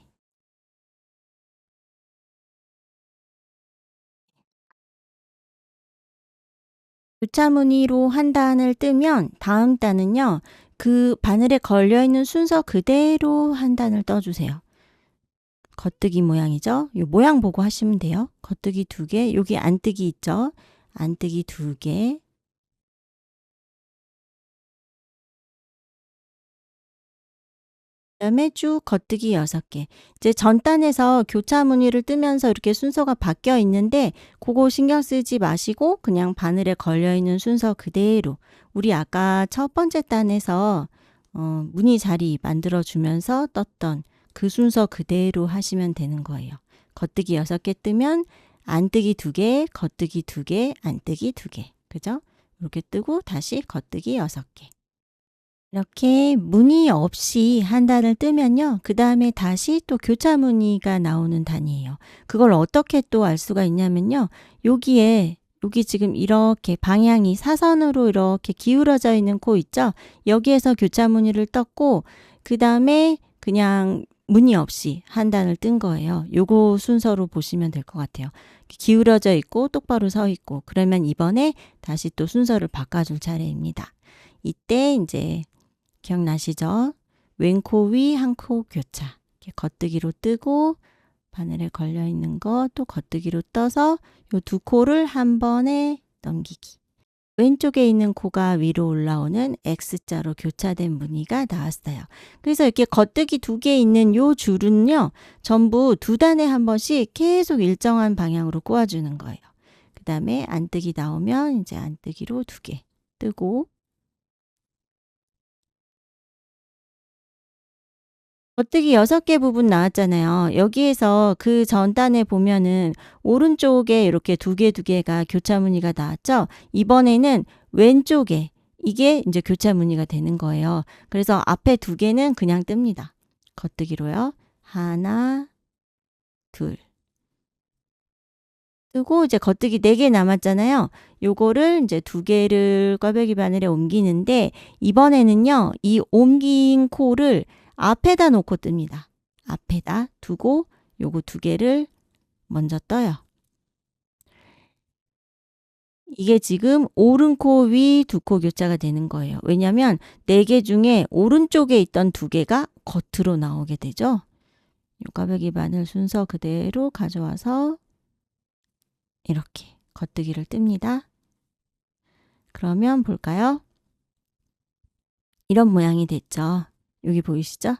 교차 무늬로 한 단을 뜨면 다음 단은요. 그 바늘에 걸려있는 순서 그대로 한 단을 떠주세요. 겉뜨기 모양이죠. 이 모양 보고 하시면 돼요. 겉뜨기 두 개, 여기 안뜨기 있죠. 안뜨기 두 개. 그다음에 쭉 겉뜨기 6개. 이제 전단에서 교차 무늬를 뜨면서 이렇게 순서가 바뀌어 있는데 그거 신경 쓰지 마시고 그냥 바늘에 걸려 있는 순서 그대로 우리 아까 첫 번째 단에서 무늬 자리 만들어 주면서 떴던 그 순서 그대로 하시면 되는 거예요. 겉뜨기 6개 뜨면 안뜨기 2개, 겉뜨기 2개, 안뜨기 2개. 그죠? 이렇게 뜨고 다시 겉뜨기 6개. 이렇게 무늬 없이 한 단을 뜨면요. 그 다음에 다시 또 교차 무늬가 나오는 단이에요. 그걸 어떻게 또 알 수가 있냐면요. 여기 지금 이렇게 방향이 사선으로 이렇게 기울어져 있는 코 있죠? 여기에서 교차 무늬를 떴고 그 다음에 그냥 무늬 없이 한 단을 뜬 거예요. 요거 순서로 보시면 될 것 같아요. 기울어져 있고 똑바로 서 있고 그러면 이번에 다시 또 순서를 바꿔줄 차례입니다. 이때 이제 기억나시죠? 왼코 위 한 코 교차. 이렇게 겉뜨기로 뜨고 바늘에 걸려 있는 거 또 겉뜨기로 떠서 요 두 코를 한 번에 넘기기. 왼쪽에 있는 코가 위로 올라오는 X자로 교차된 무늬가 나왔어요. 그래서 이렇게 겉뜨기 두 개 있는 요 줄은요. 전부 두 단에 한 번씩 계속 일정한 방향으로 꼬아주는 거예요. 그 다음에 안뜨기 나오면 이제 안뜨기로 두 개 뜨고 겉뜨기 6개 부분 나왔잖아요. 여기에서 그 전단에 보면은 오른쪽에 이렇게 두 개가 교차 무늬가 나왔죠. 이번에는 왼쪽에 이게 이제 교차 무늬가 되는 거예요. 그래서 앞에 두 개는 그냥 뜹니다. 겉뜨기로요. 하나, 둘. 뜨고 이제 겉뜨기 4개 남았잖아요. 요거를 이제 두 개를 꽈배기 바늘에 옮기는데 이번에는요. 이 옮긴 코를 앞에다 놓고 뜹니다. 앞에다 두고 요거 두 개를 먼저 떠요. 이게 지금 오른코 위 두 코 교차가 되는 거예요. 왜냐하면 4개 중에 오른쪽에 있던 두 개가 겉으로 나오게 되죠. 요 꽈배기 바늘 순서 그대로 가져와서 이렇게 겉뜨기를 뜹니다. 그러면 볼까요? 이런 모양이 됐죠. 여기 보이시죠?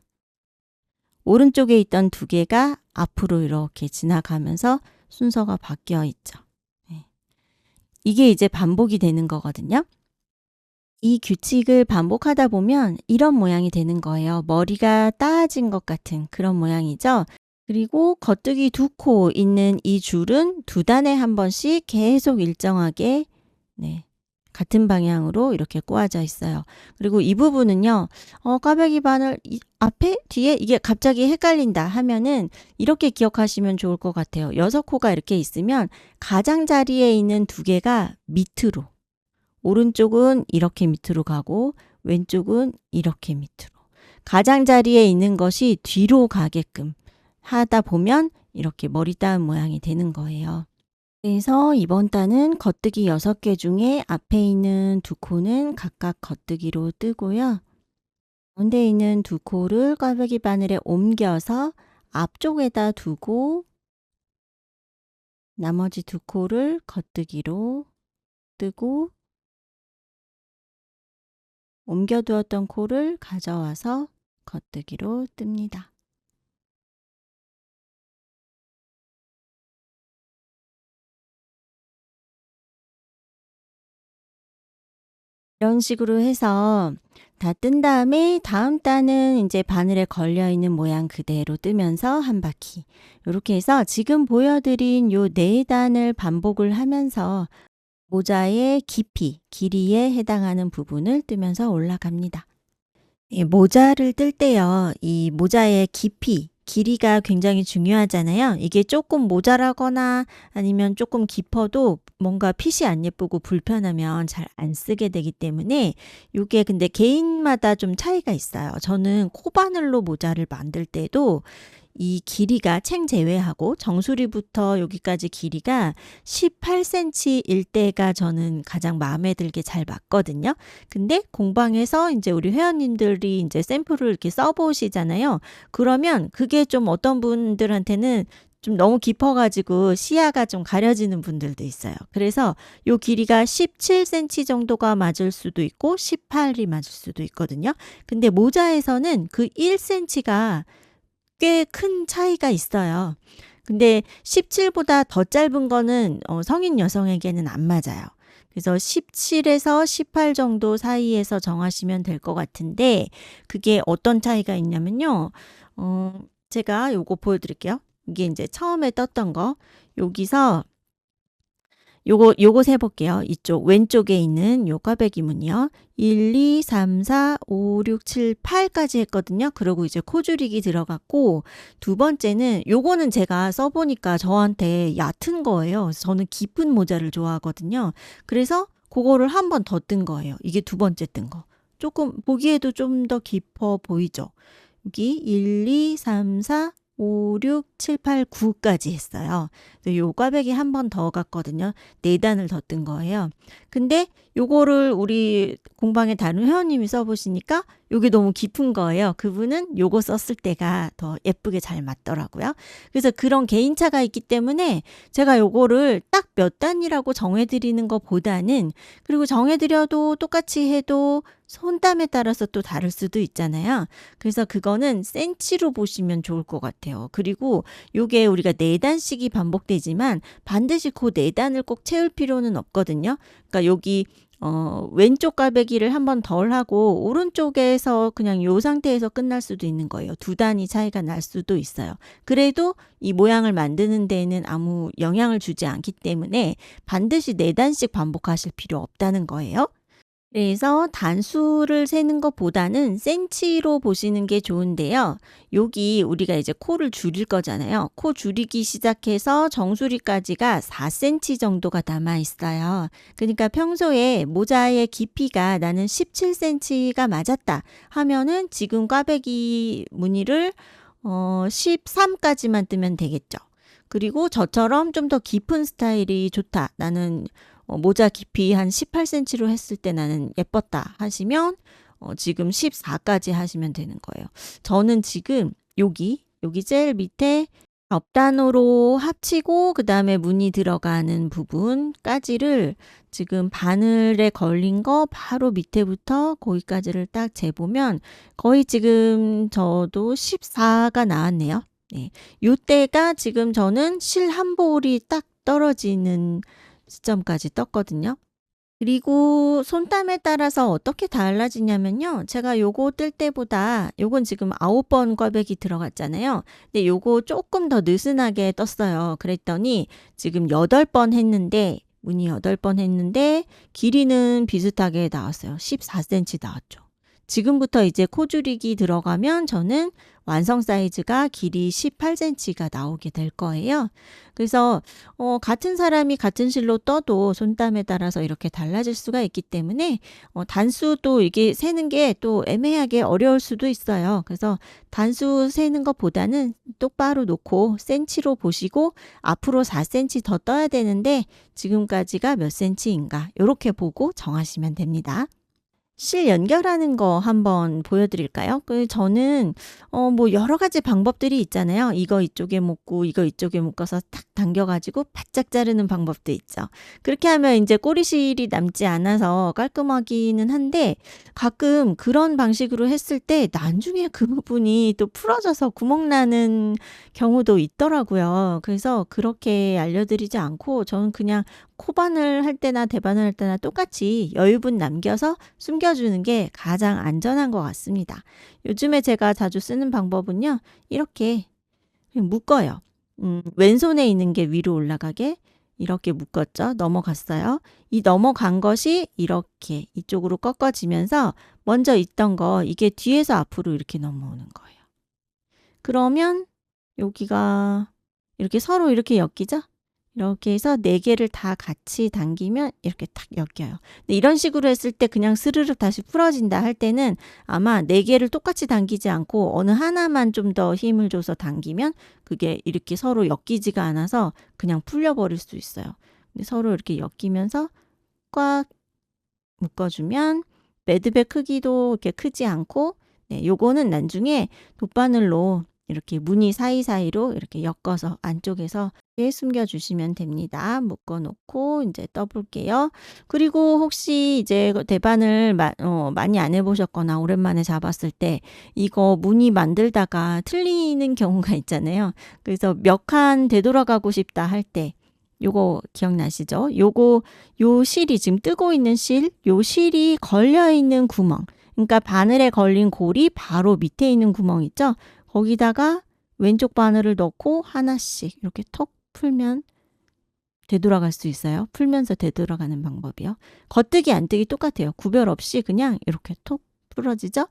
오른쪽에 있던 두 개가 앞으로 이렇게 지나가면서 순서가 바뀌어 있죠. 네. 이게 이제 반복이 되는 거거든요. 이 규칙을 반복하다 보면 이런 모양이 되는 거예요. 머리가 따진 것 같은 그런 모양이죠. 그리고 겉뜨기 2코 있는 이 줄은 2단에 한 번씩 계속 일정하게 네, 같은 방향으로 이렇게 꼬아져 있어요. 그리고 이 부분은요. 꽈배기 바늘 앞에 뒤에 이게 갑자기 헷갈린다 하면은 이렇게 기억하시면 좋을 것 같아요. 6코가 이렇게 있으면 가장자리에 있는 2개가 밑으로, 오른쪽은 이렇게 밑으로 가고 왼쪽은 이렇게 밑으로, 가장자리에 있는 것이 뒤로 가게끔 하다 보면 이렇게 머리 따은 모양이 되는 거예요. 그래서 이번 단은 겉뜨기 6개 중에 앞에 있는 2코는 각각 겉뜨기로 뜨고요. 가운데 있는 2코를 꽈배기 바늘에 옮겨서 앞쪽에다 두고 나머지 2코를 겉뜨기로 뜨고 옮겨두었던 코를 가져와서 겉뜨기로 뜹니다. 이런 식으로 해서 다 뜬 다음에 다음 단은 이제 바늘에 걸려 있는 모양 그대로 뜨면서 한 바퀴. 이렇게 해서 지금 보여드린 요 4단을 반복을 하면서 모자의 깊이, 길이에 해당하는 부분을 뜨면서 올라갑니다. 모자를 뜰 때요. 이 모자의 깊이, 길이가 굉장히 중요하잖아요. 이게 조금 모자라거나 아니면 조금 깊어도 뭔가 핏이 안 예쁘고 불편하면 잘 안 쓰게 되기 때문에 이게 근데 개인마다 좀 차이가 있어요. 저는 코바늘로 모자를 만들 때도 이 길이가 챙 제외하고 정수리부터 여기까지 길이가 18cm일 때가 저는 가장 마음에 들게 잘 맞거든요. 근데 공방에서 이제 우리 회원님들이 이제 샘플을 이렇게 써보시잖아요. 그러면 그게 좀 어떤 분들한테는 좀 너무 깊어가지고 시야가 좀 가려지는 분들도 있어요. 그래서 요 길이가 17cm 정도가 맞을 수도 있고 18이 맞을 수도 있거든요. 근데 모자에서는 그 1cm가 꽤 큰 차이가 있어요. 근데 17보다 더 짧은 거는 성인 여성에게는 안 맞아요. 그래서 17에서 18 정도 사이에서 정하시면 될 것 같은데 그게 어떤 차이가 있냐면요. 제가 요거 보여드릴게요. 이게 이제 처음에 떴던 거. 여기서 요거 세볼게요. 이쪽 왼쪽에 있는 요 꽈배기 무늬요. 1, 2, 3, 4, 5, 6, 7, 8까지 했거든요. 그리고 이제 코줄이기 들어갔고 두 번째는 요거는 제가 써보니까 저한테 얕은 거예요. 저는 깊은 모자를 좋아하거든요. 그래서 그거를 한 번 더 뜬 거예요. 이게 두 번째 뜬 거. 조금 보기에도 좀 더 깊어 보이죠. 여기 1, 2, 3, 4, 5, 6, 7, 8, 9까지 했어요. 요 꽈배기 한 번 더 갔거든요. 4단을 더 뜬 거예요. 근데 요거를 우리 공방에 다른 회원님이 써보시니까 요게 너무 깊은 거예요. 그분은 요거 썼을 때가 더 예쁘게 잘 맞더라고요. 그래서 그런 개인차가 있기 때문에 제가 요거를 딱 몇 단이라고 정해드리는 것보다는 그리고 정해드려도 똑같이 해도 손땀에 따라서 또 다를 수도 있잖아요. 그래서 그거는 센치로 보시면 좋을 것 같아요. 그리고 요게 우리가 4단씩이 반복되지만 반드시 그 4단을 꼭 채울 필요는 없거든요. 그러니까 여기 왼쪽 꽈배기를 한 번 덜 하고 오른쪽에서 그냥 요 상태에서 끝날 수도 있는 거예요. 2단이 차이가 날 수도 있어요. 그래도 이 모양을 만드는 데에는 아무 영향을 주지 않기 때문에 반드시 4단씩 반복하실 필요 없다는 거예요. 그래서 단수를 세는 것보다는 센치로 보시는 게 좋은데요. 여기 우리가 이제 코를 줄일 거잖아요. 코 줄이기 시작해서 정수리까지가 4cm 정도가 남아 있어요. 그러니까 평소에 모자의 깊이가 나는 17cm가 맞았다 하면은 지금 꽈배기 무늬를 13까지만 뜨면 되겠죠. 그리고 저처럼 좀 더 깊은 스타일이 좋다. 나는 모자 깊이 한 18cm로 했을 때 나는 예뻤다 하시면 지금 14까지 하시면 되는 거예요. 저는 지금 여기 제일 밑에 옆단으로 합치고 그 다음에 무늬 들어가는 부분까지를 지금 바늘에 걸린 거 바로 밑에부터 거기까지를 딱 재보면 거의 지금 저도 14가 나왔네요. 네. 요때가 지금 저는 실 한 볼이 딱 떨어지는 시점까지 떴거든요. 그리고 손땀에 따라서 어떻게 달라지냐면요. 제가 요거 뜰 때보다 요건 지금 9번 꽈배기 들어갔잖아요. 근데 요거 조금 더 느슨하게 떴어요. 그랬더니 지금 8번 했는데 무늬 8번 했는데 길이는 비슷하게 나왔어요. 14cm 나왔죠. 지금부터 이제 코 줄이기 들어가면 저는 완성 사이즈가 길이 18cm가 나오게 될 거예요. 그래서 같은 사람이 같은 실로 떠도 손땀에 따라서 이렇게 달라질 수가 있기 때문에 단수도 이게 세는 게 또 애매하게 어려울 수도 있어요. 그래서 단수 세는 것보다는 똑바로 놓고 센치로 보시고 앞으로 4cm 더 떠야 되는데 지금까지가 몇 cm인가 이렇게 보고 정하시면 됩니다. 실 연결하는 거 한번 보여드릴까요? 저는 뭐 여러 가지 방법들이 있잖아요. 이거 이쪽에 묶고 이거 이쪽에 묶어서 탁 당겨가지고 바짝 자르는 방법도 있죠. 그렇게 하면 이제 꼬리실이 남지 않아서 깔끔하기는 한데 가끔 그런 방식으로 했을 때 나중에 그 부분이 또 풀어져서 구멍 나는 경우도 있더라고요. 그래서 그렇게 알려드리지 않고 저는 그냥 코바늘 할 때나 대바늘 할 때나 똑같이 여유분 남겨서 숨겨주는 게 가장 안전한 것 같습니다. 요즘에 제가 자주 쓰는 방법은요. 이렇게 묶어요. 왼손에 있는 게 위로 올라가게 이렇게 묶었죠. 넘어갔어요. 이 넘어간 것이 이렇게 이쪽으로 꺾어지면서 먼저 있던 거 이게 뒤에서 앞으로 이렇게 넘어오는 거예요. 그러면 여기가 이렇게 서로 이렇게 엮이죠? 이렇게 해서 4개를 다 같이 당기면 이렇게 탁 엮여요. 근데 이런 식으로 했을 때 그냥 스르륵 다시 풀어진다 할 때는 아마 4개를 똑같이 당기지 않고 어느 하나만 좀 더 힘을 줘서 당기면 그게 이렇게 서로 엮이지가 않아서 그냥 풀려버릴 수 있어요. 근데 서로 이렇게 엮이면서 꽉 묶어주면 매듭의 크기도 이렇게 크지 않고 요거는 나중에 돗바늘로 이렇게 무늬 사이사이로 이렇게 엮어서 안쪽에서 숨겨주시면 됩니다. 묶어놓고 이제 떠볼게요. 그리고 혹시 이제 대바늘 많이 안 해보셨거나 오랜만에 잡았을 때 이거 무늬 만들다가 틀리는 경우가 있잖아요. 그래서 몇 칸 되돌아가고 싶다 할 때 요거 기억나시죠? 요 실이 지금 뜨고 있는 요 실이 걸려있는 구멍. 그러니까 바늘에 걸린 골이 바로 밑에 있는 구멍 있죠? 거기다가 왼쪽 바늘을 넣고 하나씩 이렇게 톡 풀면 되돌아갈 수 있어요. 풀면서 되돌아가는 방법이요. 겉뜨기 안뜨기 똑같아요. 구별 없이 그냥 이렇게 톡 풀어지죠?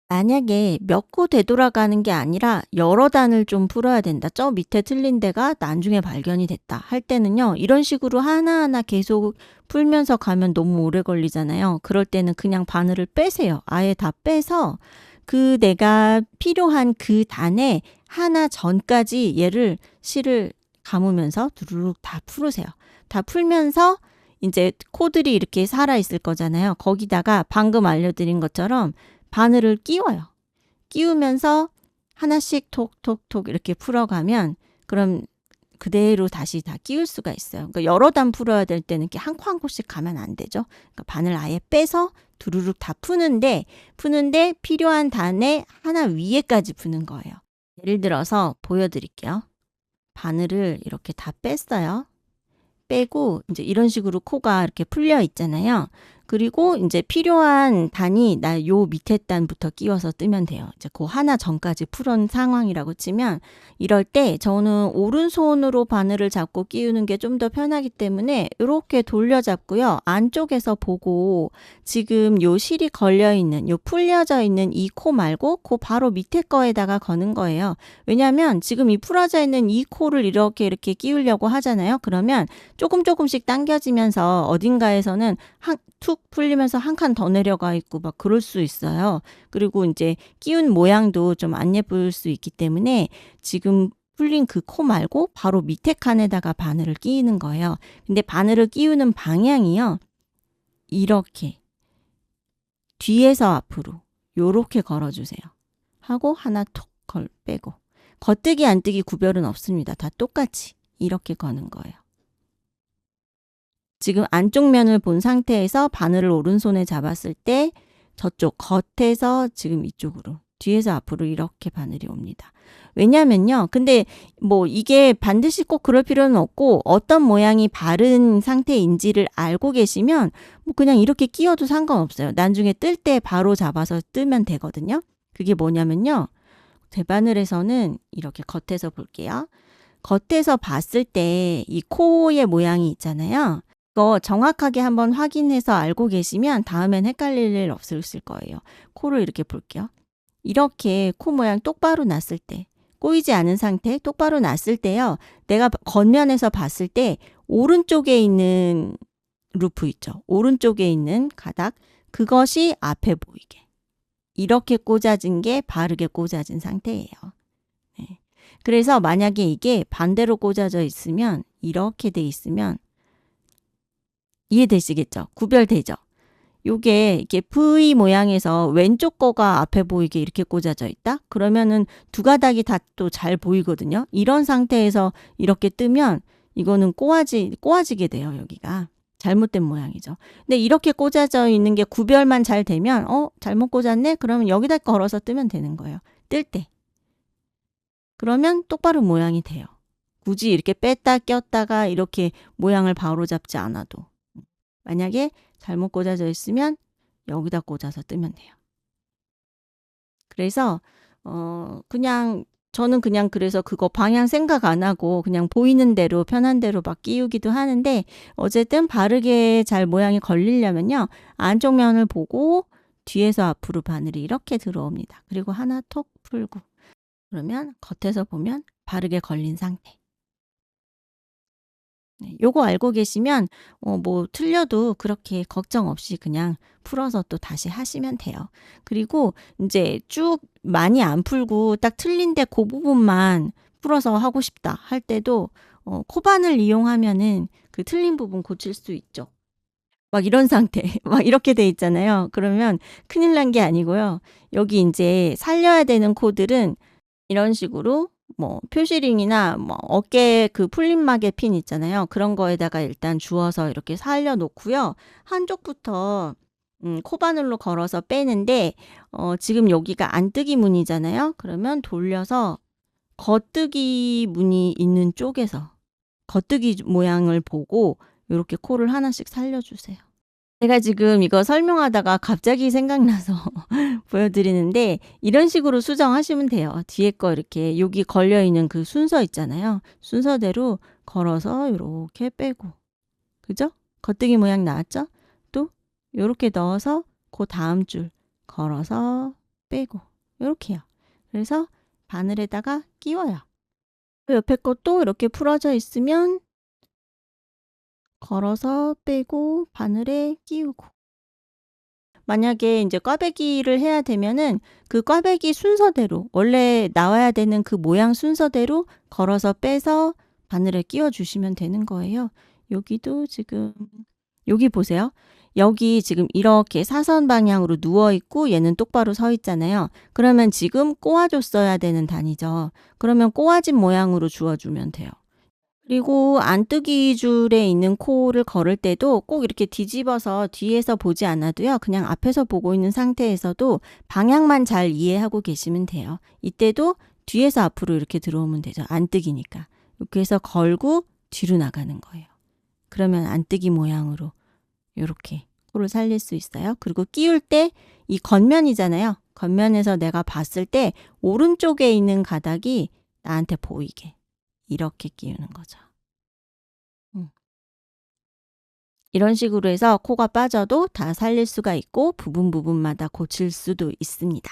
만약에 몇 코 되돌아가는 게 아니라 여러 단을 좀 풀어야 된다. 저 밑에 틀린 데가 나중에 발견이 됐다 할 때는요. 이런 식으로 하나하나 계속 풀면서 가면 너무 오래 걸리잖아요. 그럴 때는 그냥 바늘을 빼세요. 아예 다 빼서 그 내가 필요한 그 단에 하나 전까지 얘를 실을 감으면서 두루룩 다 풀으세요. 다 풀면서 이제 코들이 이렇게 살아있을 거잖아요. 거기다가 방금 알려드린 것처럼 바늘을 끼워요. 끼우면서 하나씩 톡톡톡 이렇게 풀어가면 그럼 그대로 다시 다 끼울 수가 있어요. 그러니까 여러 단 풀어야 될 때는 이렇게 한 코 한 코씩 가면 안 되죠. 그러니까 바늘 아예 빼서 두루룩 다 푸는데 필요한 단에 하나 위에까지 푸는 거예요. 예를 들어서 보여드릴게요. 바늘을 이렇게 다 뺐어요. 빼고 이제 이런 식으로 코가 이렇게 풀려 있잖아요. 그리고 이제 필요한 단이 요 밑에 단부터 끼워서 뜨면 돼요. 이제 그 하나 전까지 풀은 상황이라고 치면 이럴 때 저는 오른손으로 바늘을 잡고 끼우는 게 좀 더 편하기 때문에 이렇게 돌려 잡고요. 안쪽에서 보고 지금 요 실이 걸려 있는 요 풀려져 있는 이 코 말고 그 바로 밑에 거에다가 거는 거예요. 왜냐하면 지금 이 풀어져 있는 이 코를 이렇게 끼우려고 하잖아요. 그러면 조금씩 당겨지면서 어딘가에서는 툭 풀리면서 한 칸 더 내려가 있고 막 그럴 수 있어요. 그리고 이제 끼운 모양도 좀 안 예쁠 수 있기 때문에 지금 풀린 그 코 말고 바로 밑에 칸에다가 바늘을 끼우는 거예요. 근데 바늘을 끼우는 방향이요. 이렇게 뒤에서 앞으로 요렇게 걸어주세요. 하고 하나 톡 빼고 겉뜨기 안뜨기 구별은 없습니다. 다 똑같이 이렇게 거는 거예요. 지금 안쪽 면을 본 상태에서 바늘을 오른손에 잡았을 때 저쪽 겉에서 지금 이쪽으로 뒤에서 앞으로 이렇게 바늘이 옵니다. 왜냐면요. 근데 뭐 이게 반드시 꼭 그럴 필요는 없고 어떤 모양이 바른 상태인지를 알고 계시면 뭐 그냥 이렇게 끼워도 상관없어요. 나중에 뜰 때 바로 잡아서 뜨면 되거든요. 그게 뭐냐면요. 제 바늘에서는 이렇게 겉에서 볼게요. 겉에서 봤을 때 이 코의 모양이 있잖아요. 그거 정확하게 한번 확인해서 알고 계시면 다음엔 헷갈릴 일 없을 거예요. 코를 이렇게 볼게요. 이렇게 코 모양 똑바로 났을 때, 꼬이지 않은 상태 똑바로 났을 때요. 내가 겉면에서 봤을 때 오른쪽에 있는 루프 있죠. 오른쪽에 있는 가닥, 그것이 앞에 보이게. 이렇게 꽂아진 게 바르게 꽂아진 상태예요. 네. 그래서 만약에 이게 반대로 꽂아져 있으면, 이렇게 돼 있으면 이해되시겠죠? 구별되죠? 요게 이렇게 V 모양에서 왼쪽 거가 앞에 보이게 이렇게 꽂아져 있다? 그러면은 두 가닥이 다 또 잘 보이거든요. 이런 상태에서 이렇게 뜨면 이거는 꼬아지게 돼요, 여기가. 잘못된 모양이죠. 근데 이렇게 꽂아져 있는 게 구별만 잘 되면 잘못 꽂았네? 그러면 여기다 걸어서 뜨면 되는 거예요. 뜰 때. 그러면 똑바로 모양이 돼요. 굳이 이렇게 뺐다 꼈다가 이렇게 모양을 바로 잡지 않아도. 만약에 잘못 꽂아져 있으면 여기다 꽂아서 뜨면 돼요. 그래서 그냥 저는 그냥 그래서 그거 방향 생각 안 하고 그냥 보이는 대로 편한 대로 막 끼우기도 하는데 어쨌든 바르게 잘 모양이 걸리려면요. 안쪽 면을 보고 뒤에서 앞으로 바늘이 이렇게 들어옵니다. 그리고 하나 톡 풀고 그러면 겉에서 보면 바르게 걸린 상태. 네, 요거 알고 계시면 뭐 틀려도 그렇게 걱정 없이 그냥 풀어서 또 다시 하시면 돼요. 그리고 이제 쭉 많이 안 풀고 딱 틀린데 그 부분만 풀어서 하고 싶다 할 때도 코바늘 이용하면은 그 틀린 부분 고칠 수 있죠. 막 이런 상태, 막 이렇게 돼 있잖아요. 그러면 큰일 난 게 아니고요. 여기 이제 살려야 되는 코들은 이런 식으로 뭐 표시링이나 뭐 어깨 그 풀림막의 핀 있잖아요. 그런 거에다가 일단 주워서 이렇게 살려 놓고요. 한쪽부터 코바늘로 걸어서 빼는데 지금 여기가 안뜨기 무늬잖아요. 그러면 돌려서 겉뜨기 무늬 있는 쪽에서 겉뜨기 모양을 보고 이렇게 코를 하나씩 살려주세요. 제가 지금 이거 설명하다가 갑자기 생각나서 보여드리는데 이런 식으로 수정하시면 돼요. 뒤에 거 이렇게 여기 걸려있는 그 순서 있잖아요. 순서대로 걸어서 이렇게 빼고 그죠? 겉뜨기 모양 나왔죠? 또 이렇게 넣어서 그 다음 줄 걸어서 빼고 이렇게요. 그래서 바늘에다가 끼워요. 옆에 것도 이렇게 풀어져 있으면 걸어서 빼고 바늘에 끼우고 만약에 이제 꽈배기를 해야 되면은 그 꽈배기 순서대로 원래 나와야 되는 그 모양 순서대로 걸어서 빼서 바늘에 끼워 주시면 되는 거예요. 여기도 지금 여기 보세요. 여기 지금 이렇게 사선 방향으로 누워 있고 얘는 똑바로 서 있잖아요. 그러면 지금 꼬아줬어야 되는 단이죠. 그러면 꼬아진 모양으로 주워주면 돼요. 그리고 안뜨기 줄에 있는 코를 걸을 때도 꼭 이렇게 뒤집어서 뒤에서 보지 않아도요. 그냥 앞에서 보고 있는 상태에서도 방향만 잘 이해하고 계시면 돼요. 이때도 뒤에서 앞으로 이렇게 들어오면 되죠. 안뜨기니까. 이렇게 해서 걸고 뒤로 나가는 거예요. 그러면 안뜨기 모양으로 이렇게 코를 살릴 수 있어요. 그리고 끼울 때 이 겉면이잖아요. 겉면에서 내가 봤을 때 오른쪽에 있는 가닥이 나한테 보이게. 이렇게 끼우는 거죠. 이런 식으로 해서 코가 빠져도 다 살릴 수가 있고 부분마다 고칠 수도 있습니다.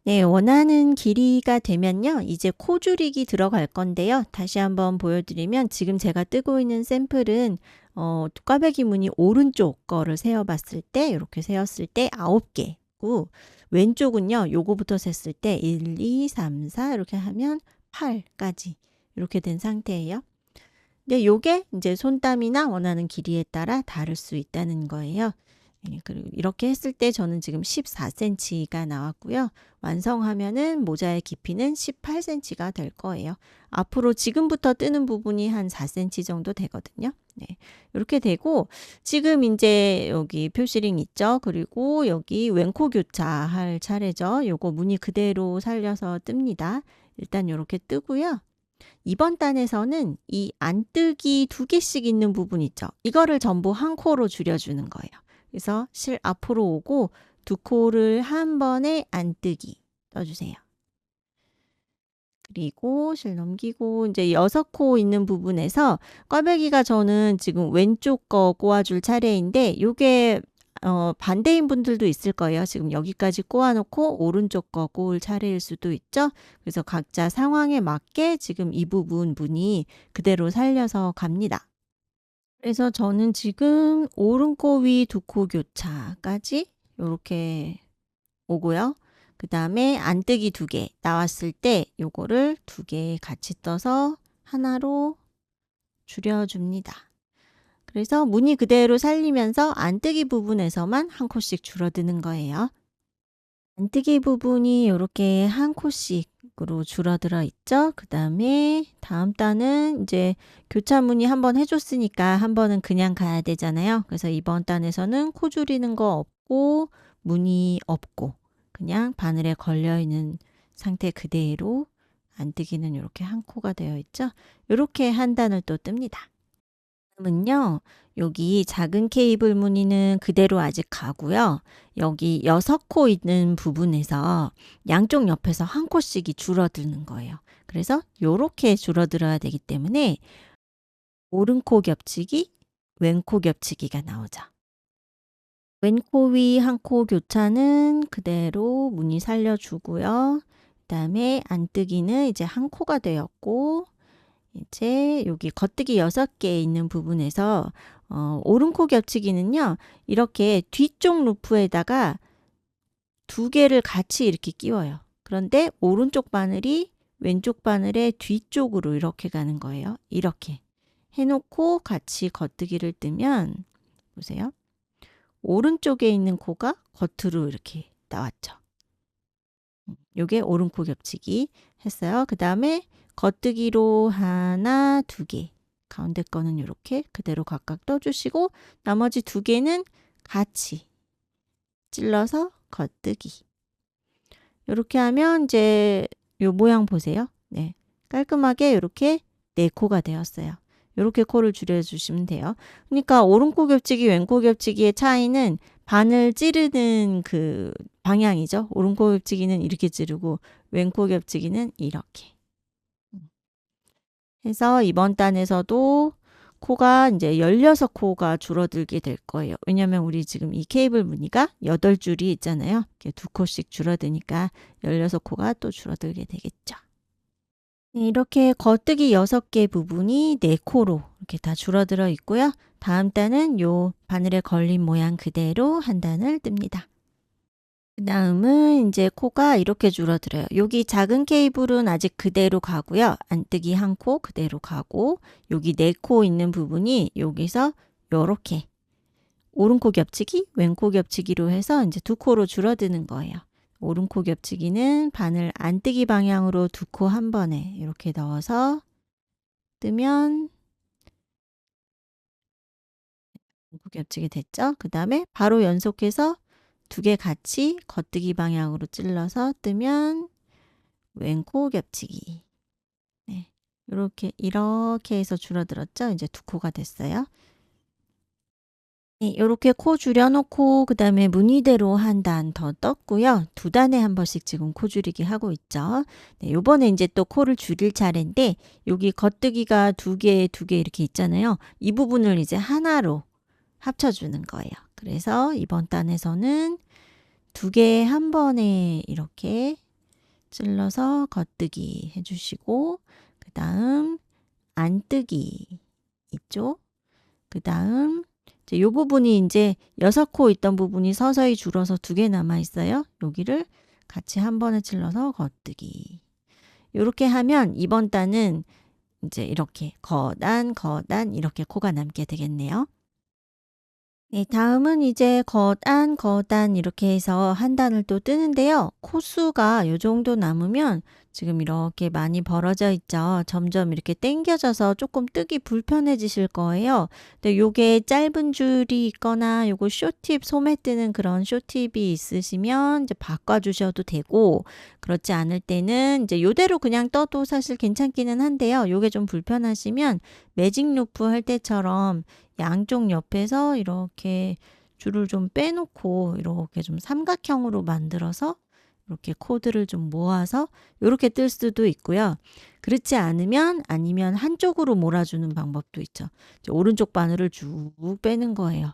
네, 원하는 길이가 되면요. 이제 코 줄이기 들어갈 건데요. 다시 한번 보여드리면 지금 제가 뜨고 있는 샘플은 꽈배기 무늬 오른쪽 거를 세어봤을 때 이렇게 세었을 때 9개고 왼쪽은요. 요거부터 셌을 때 1, 2, 3, 4 이렇게 하면 8까지 이렇게 된 상태예요. 근데 요게 이제 손땀이나 원하는 길이에 따라 다를 수 있다는 거예요. 그리고 이렇게 했을 때 저는 지금 14cm가 나왔고요. 완성하면은 모자의 깊이는 18cm가 될 거예요. 앞으로 지금부터 뜨는 부분이 한 4cm 정도 되거든요. 네, 이렇게 되고 지금 이제 여기 표시링 있죠. 그리고 여기 왼코 교차할 차례죠. 요거 무늬 그대로 살려서 뜹니다. 일단 요렇게 뜨고요. 이번 단에서는 이 안뜨기 2개씩 있는 부분 있죠. 이거를 전부 한 코로 줄여주는 거예요. 그래서 실 앞으로 오고 2코를 한 번에 안뜨기 떠주세요. 그리고 실 넘기고 이제 6코 있는 부분에서 꽈배기가 저는 지금 왼쪽 거 꼬아줄 차례인데 요게 반대인 분들도 있을 거예요. 지금 여기까지 꼬아놓고 오른쪽 거 꼬을 차례일 수도 있죠. 그래서 각자 상황에 맞게 지금 이 부분 무늬 그대로 살려서 갑니다. 그래서 저는 지금 오른코 위 2코 교차까지 요렇게 오고요. 그 다음에 안뜨기 2개 나왔을 때 요거를 2개 같이 떠서 하나로 줄여줍니다. 그래서 무늬 그대로 살리면서 안뜨기 부분에서만 한 코씩 줄어드는 거예요. 안뜨기 부분이 이렇게 한 코씩으로 줄어들어 있죠. 그 다음에 다음 단은 이제 교차 무늬 한번 해줬으니까 한 번은 그냥 가야 되잖아요. 그래서 이번 단에서는 코 줄이는 거 없고 무늬 없고 그냥 바늘에 걸려 있는 상태 그대로 안뜨기는 이렇게 한 코가 되어 있죠. 이렇게 한 단을 또 뜹니다. 다음은요. 여기 작은 케이블 무늬는 그대로 아직 가고요. 여기 6코 있는 부분에서 양쪽 옆에서 한 코씩이 줄어드는 거예요. 그래서 이렇게 줄어들어야 되기 때문에 오른코 겹치기, 왼코 겹치기가 나오죠. 왼코 위 한 코 교차는 그대로 무늬 살려주고요. 그 다음에 안뜨기는 이제 한 코가 되었고 이제 여기 겉뜨기 6개 있는 부분에서 오른코 겹치기는요. 이렇게 뒤쪽 루프에다가 2개를 같이 이렇게 끼워요. 그런데 오른쪽 바늘이 왼쪽 바늘의 뒤쪽으로 이렇게 가는 거예요. 이렇게 해놓고 같이 겉뜨기를 뜨면 보세요. 오른쪽에 있는 코가 겉으로 이렇게 나왔죠. 요게 오른코 겹치기 했어요. 그 다음에 겉뜨기로 하나, 2개. 가운데 거는 이렇게 그대로 각각 떠주시고 나머지 2개는 같이 찔러서 겉뜨기. 이렇게 하면 이제 요 모양 보세요. 네. 깔끔하게 이렇게 4코가 되었어요. 이렇게 코를 줄여주시면 돼요. 그러니까 오른코 겹치기, 왼코 겹치기의 차이는 바늘 찌르는 그 방향이죠. 오른코 겹치기는 이렇게 찌르고 왼코 겹치기는 이렇게. 해서 이번 단에서도 코가 이제 16코가 줄어들게 될 거예요. 왜냐면 우리 지금 이 케이블 무늬가 8줄이 있잖아요. 이렇게 2코씩 줄어드니까 16코가 또 줄어들게 되겠죠. 네, 이렇게 겉뜨기 6개 부분이 4코로 이렇게 다 줄어들어 있고요. 다음 단은 요 바늘에 걸린 모양 그대로 한 단을 뜹니다. 그 다음은 이제 코가 이렇게 줄어들어요. 여기 작은 케이블은 아직 그대로 가고요. 안뜨기 한 코 그대로 가고 여기 4코 있는 부분이 여기서 요렇게 오른코 겹치기, 왼코 겹치기로 해서 이제 2코로 줄어드는 거예요. 오른코 겹치기는 바늘 안뜨기 방향으로 2코 한 번에 이렇게 넣어서 뜨면 왼코 겹치기 됐죠? 그 다음에 바로 연속해서 2개 같이 겉뜨기 방향으로 찔러서 뜨면 왼코 겹치기. 네. 이렇게 해서 줄어들었죠? 이제 2코가 됐어요. 네, 이렇게 코 줄여놓고 그 다음에 무늬대로 한 단 더 떴고요. 2단에 한 번씩 지금 코 줄이기 하고 있죠. 네, 요번에 이제 또 코를 줄일 차례인데 여기 겉뜨기가 2개, 2개 이렇게 있잖아요. 이 부분을 이제 하나로 합쳐주는 거예요. 그래서 이번 단에서는 2개 한 번에 이렇게 찔러서 겉뜨기 해주시고 그 다음 안뜨기 있죠. 그 다음 이 부분이 이제 6코 있던 부분이 서서히 줄어서 2개 남아 있어요. 여기를 같이 한 번에 찔러서 겉뜨기. 이렇게 하면 이번 단은 이제 이렇게 거단, 거단 이렇게 코가 남게 되겠네요. 네, 다음은 이제 겉안, 겉안 이렇게 해서 한 단을 또 뜨는데요. 코수가 요 정도 남으면 지금 이렇게 많이 벌어져 있죠. 점점 이렇게 당겨져서 조금 뜨기 불편해지실 거예요. 근데 요게 짧은 줄이 있거나 요거 쇼팁 소매 뜨는 그런 쇼팁이 있으시면 이제 바꿔 주셔도 되고, 그렇지 않을 때는 이제 요대로 그냥 떠도 사실 괜찮기는 한데요. 요게 좀 불편하시면 매직 루프 할 때처럼 양쪽 옆에서 이렇게 줄을 좀 빼놓고 이렇게 좀 삼각형으로 만들어서 이렇게 코드를 좀 모아서 이렇게 뜰 수도 있고요. 그렇지 않으면 아니면 한쪽으로 몰아주는 방법도 있죠. 이제 오른쪽 바늘을 쭉 빼는 거예요.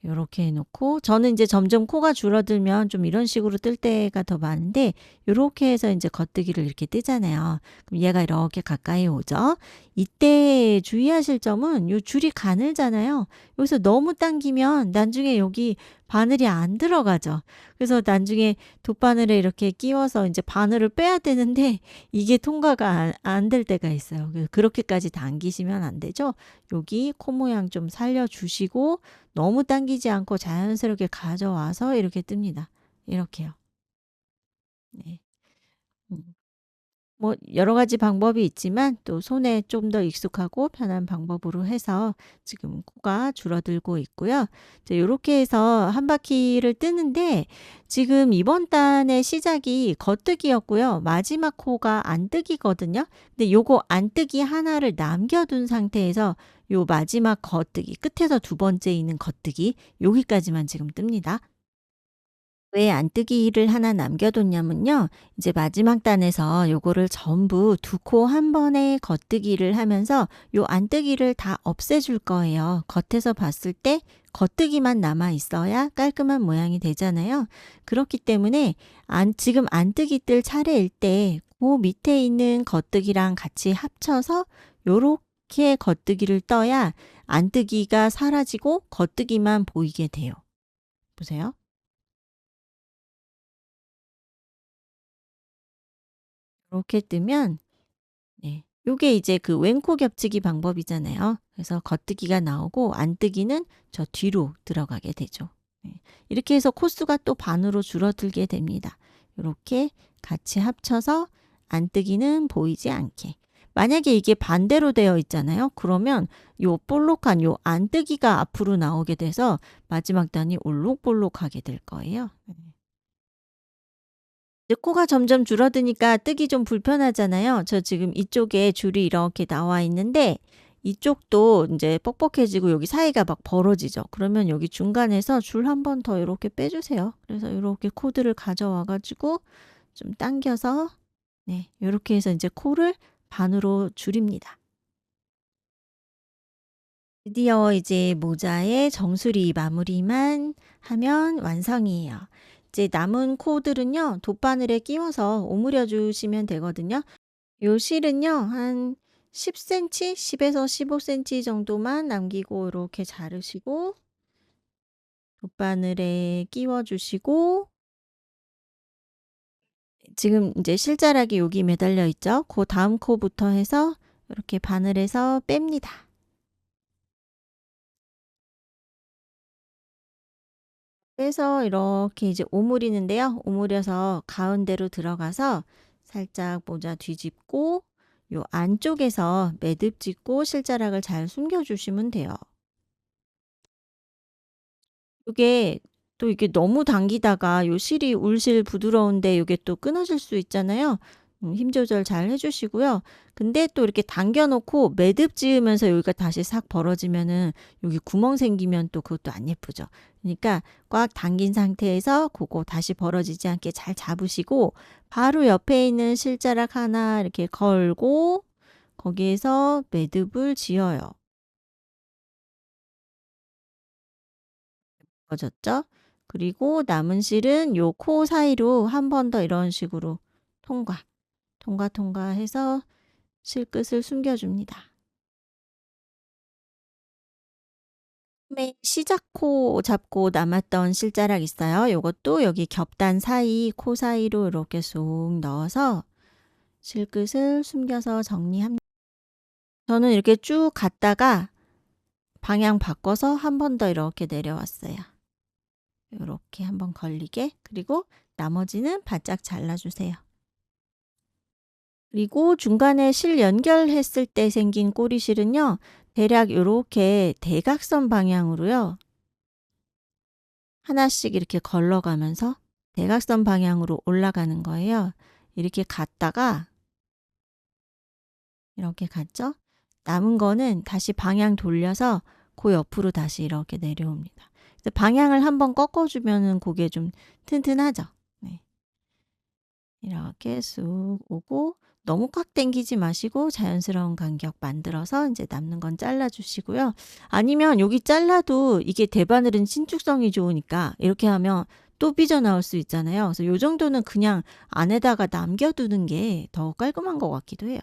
요렇게 해 놓고 저는 인제 점점 코가 줄어들면 좀 이런 식으로 뜰 때가 더 많은데, 요렇게 해서 인제 겉뜨기를 이렇게 뜨잖아요. 그럼 얘가 이렇게 가까이 오죠. 이때 주의하실 점은 요 줄이 가늘잖아요. 여기서 너무 당기면 나중에 여기 바늘이 안 들어가죠. 그래서 나중에 돗바늘에 이렇게 끼워서 인제 바늘을 빼야 되는데 이게 통과가 안 될 때가 있어요. 그렇게까지 당기시면 안 되죠. 여기 코 모양 좀 살려 주시고 너무 당기지 않고 자연스럽게 가져와서 이렇게 뜹니다. 이렇게요. 네. 음. 뭐 여러 가지 방법이 있지만 또 손에 좀 더 익숙하고 편한 방법으로 해서 지금 코가 줄어들고 있고요. 이제 요렇게 해서 한 바퀴를 뜨는데, 지금 이번 단의 시작이 겉뜨기였고요. 마지막 코가 안뜨기거든요. 근데 요거 안뜨기 하나를 남겨둔 상태에서 요 마지막 겉뜨기, 끝에서 두 번째 있는 겉뜨기, 여기까지만 지금 뜹니다. 왜 안뜨기를 하나 남겨뒀냐면요. 이제 마지막 단에서 요거를 전부 두 코 한 번에 겉뜨기를 하면서 요 안뜨기를 다 없애줄 거예요. 겉에서 봤을 때 겉뜨기만 남아 있어야 깔끔한 모양이 되잖아요. 그렇기 때문에 지금 안뜨기 뜰 차례일 때 그 밑에 있는 겉뜨기랑 같이 합쳐서 요렇게 겉뜨기를 떠야 안뜨기가 사라지고 겉뜨기만 보이게 돼요. 보세요. 이렇게 뜨면, 네, 요게 이제 그 왼코 겹치기 방법이잖아요. 그래서 겉뜨기가 나오고 안뜨기는 저 뒤로 들어가게 되죠. 네. 이렇게 해서 코수가 또 반으로 줄어들게 됩니다. 이렇게 같이 합쳐서 안뜨기는 보이지 않게. 만약에 이게 반대로 되어 있잖아요. 그러면 요 볼록한 요 안뜨기가 앞으로 나오게 돼서 마지막 단이 올록볼록하게 될 거예요. 이제 코가 점점 줄어드니까 뜨기 좀 불편하잖아요. 저 지금 이쪽에 줄이 이렇게 나와 있는데 이쪽도 이제 뻑뻑해지고 여기 사이가 막 벌어지죠. 그러면 여기 중간에서 줄 한 번 더 이렇게 빼주세요. 그래서 이렇게 코드를 가져와 가지고 좀 당겨서, 네, 요렇게 해서 이제 코를 반으로 줄입니다. 드디어 이제 모자의 정수리 마무리만 하면 완성이에요. 이제 남은 코들은요, 돗바늘에 끼워서 오므려 주시면 되거든요. 요 실은요, 한 10cm, 10에서 15cm 정도만 남기고 이렇게 자르시고 돗바늘에 끼워 주시고, 지금 이제 실자락이 여기 매달려 있죠. 그 다음 코부터 해서 이렇게 바늘에서 뺍니다. 빼서 이렇게 이제 오므리는데요. 오므려서 가운데로 들어가서 살짝 모자 뒤집고 요 안쪽에서 매듭 짓고 실자락을 잘 숨겨 주시면 돼요. 요게 또 이게 너무 당기다가 요 실이 울실 부드러운데 요게 또 끊어질 수 있잖아요. 힘 조절 잘 해 주시고요. 근데 또 이렇게 당겨 놓고 매듭 지으면서 여기가 다시 싹 벌어지면은 여기 구멍 생기면 또 그것도 안 예쁘죠. 그러니까 꽉 당긴 상태에서 고거 다시 벌어지지 않게 잘 잡으시고 바로 옆에 있는 실자락 하나 이렇게 걸고 거기에서 매듭을 지어요. 졌죠. 그리고 남은 실은 요 코 사이로 한 번 더 이런 식으로 통과, 통과해서 실끝을 숨겨줍니다. 처음에 시작코 잡고 남았던 실자락 있어요. 요것도 여기 겹단 사이, 코 사이로 이렇게 쏙 넣어서 실끝을 숨겨서 정리합니다. 저는 이렇게 쭉 갔다가 방향 바꿔서 한 번 더 이렇게 내려왔어요. 이렇게 한번 걸리게. 그리고 나머지는 바짝 잘라주세요. 그리고 중간에 실 연결했을 때 생긴 꼬리실은요. 대략 이렇게 대각선 방향으로요. 하나씩 이렇게 걸러가면서 대각선 방향으로 올라가는 거예요. 이렇게 갔다가 이렇게 갔죠? 남은 거는 다시 방향 돌려서 그 옆으로 다시 이렇게 내려옵니다. 그래서 방향을 한번 꺾어주면은 그게 좀 튼튼하죠. 네. 이렇게 쑥 오고 너무 꽉 당기지 마시고 자연스러운 간격 만들어서 이제 남는 건 잘라주시고요. 아니면 여기 잘라도 이게 대바늘은 신축성이 좋으니까 이렇게 하면 또 삐져나올 수 있잖아요. 그래서 요 정도는 그냥 안에다가 남겨두는 게 더 깔끔한 것 같기도 해요.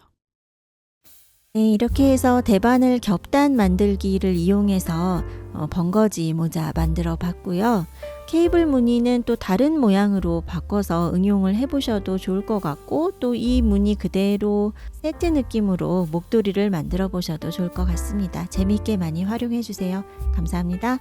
네, 이렇게 해서 대바늘 겹단 만들기를 이용해서 번거지 모자 만들어 봤고요. 케이블 무늬는 또 다른 모양으로 바꿔서 응용을 해보셔도 좋을 것 같고, 또 이 무늬 그대로 세트 느낌으로 목도리를 만들어 보셔도 좋을 것 같습니다. 재미있게 많이 활용해 주세요. 감사합니다.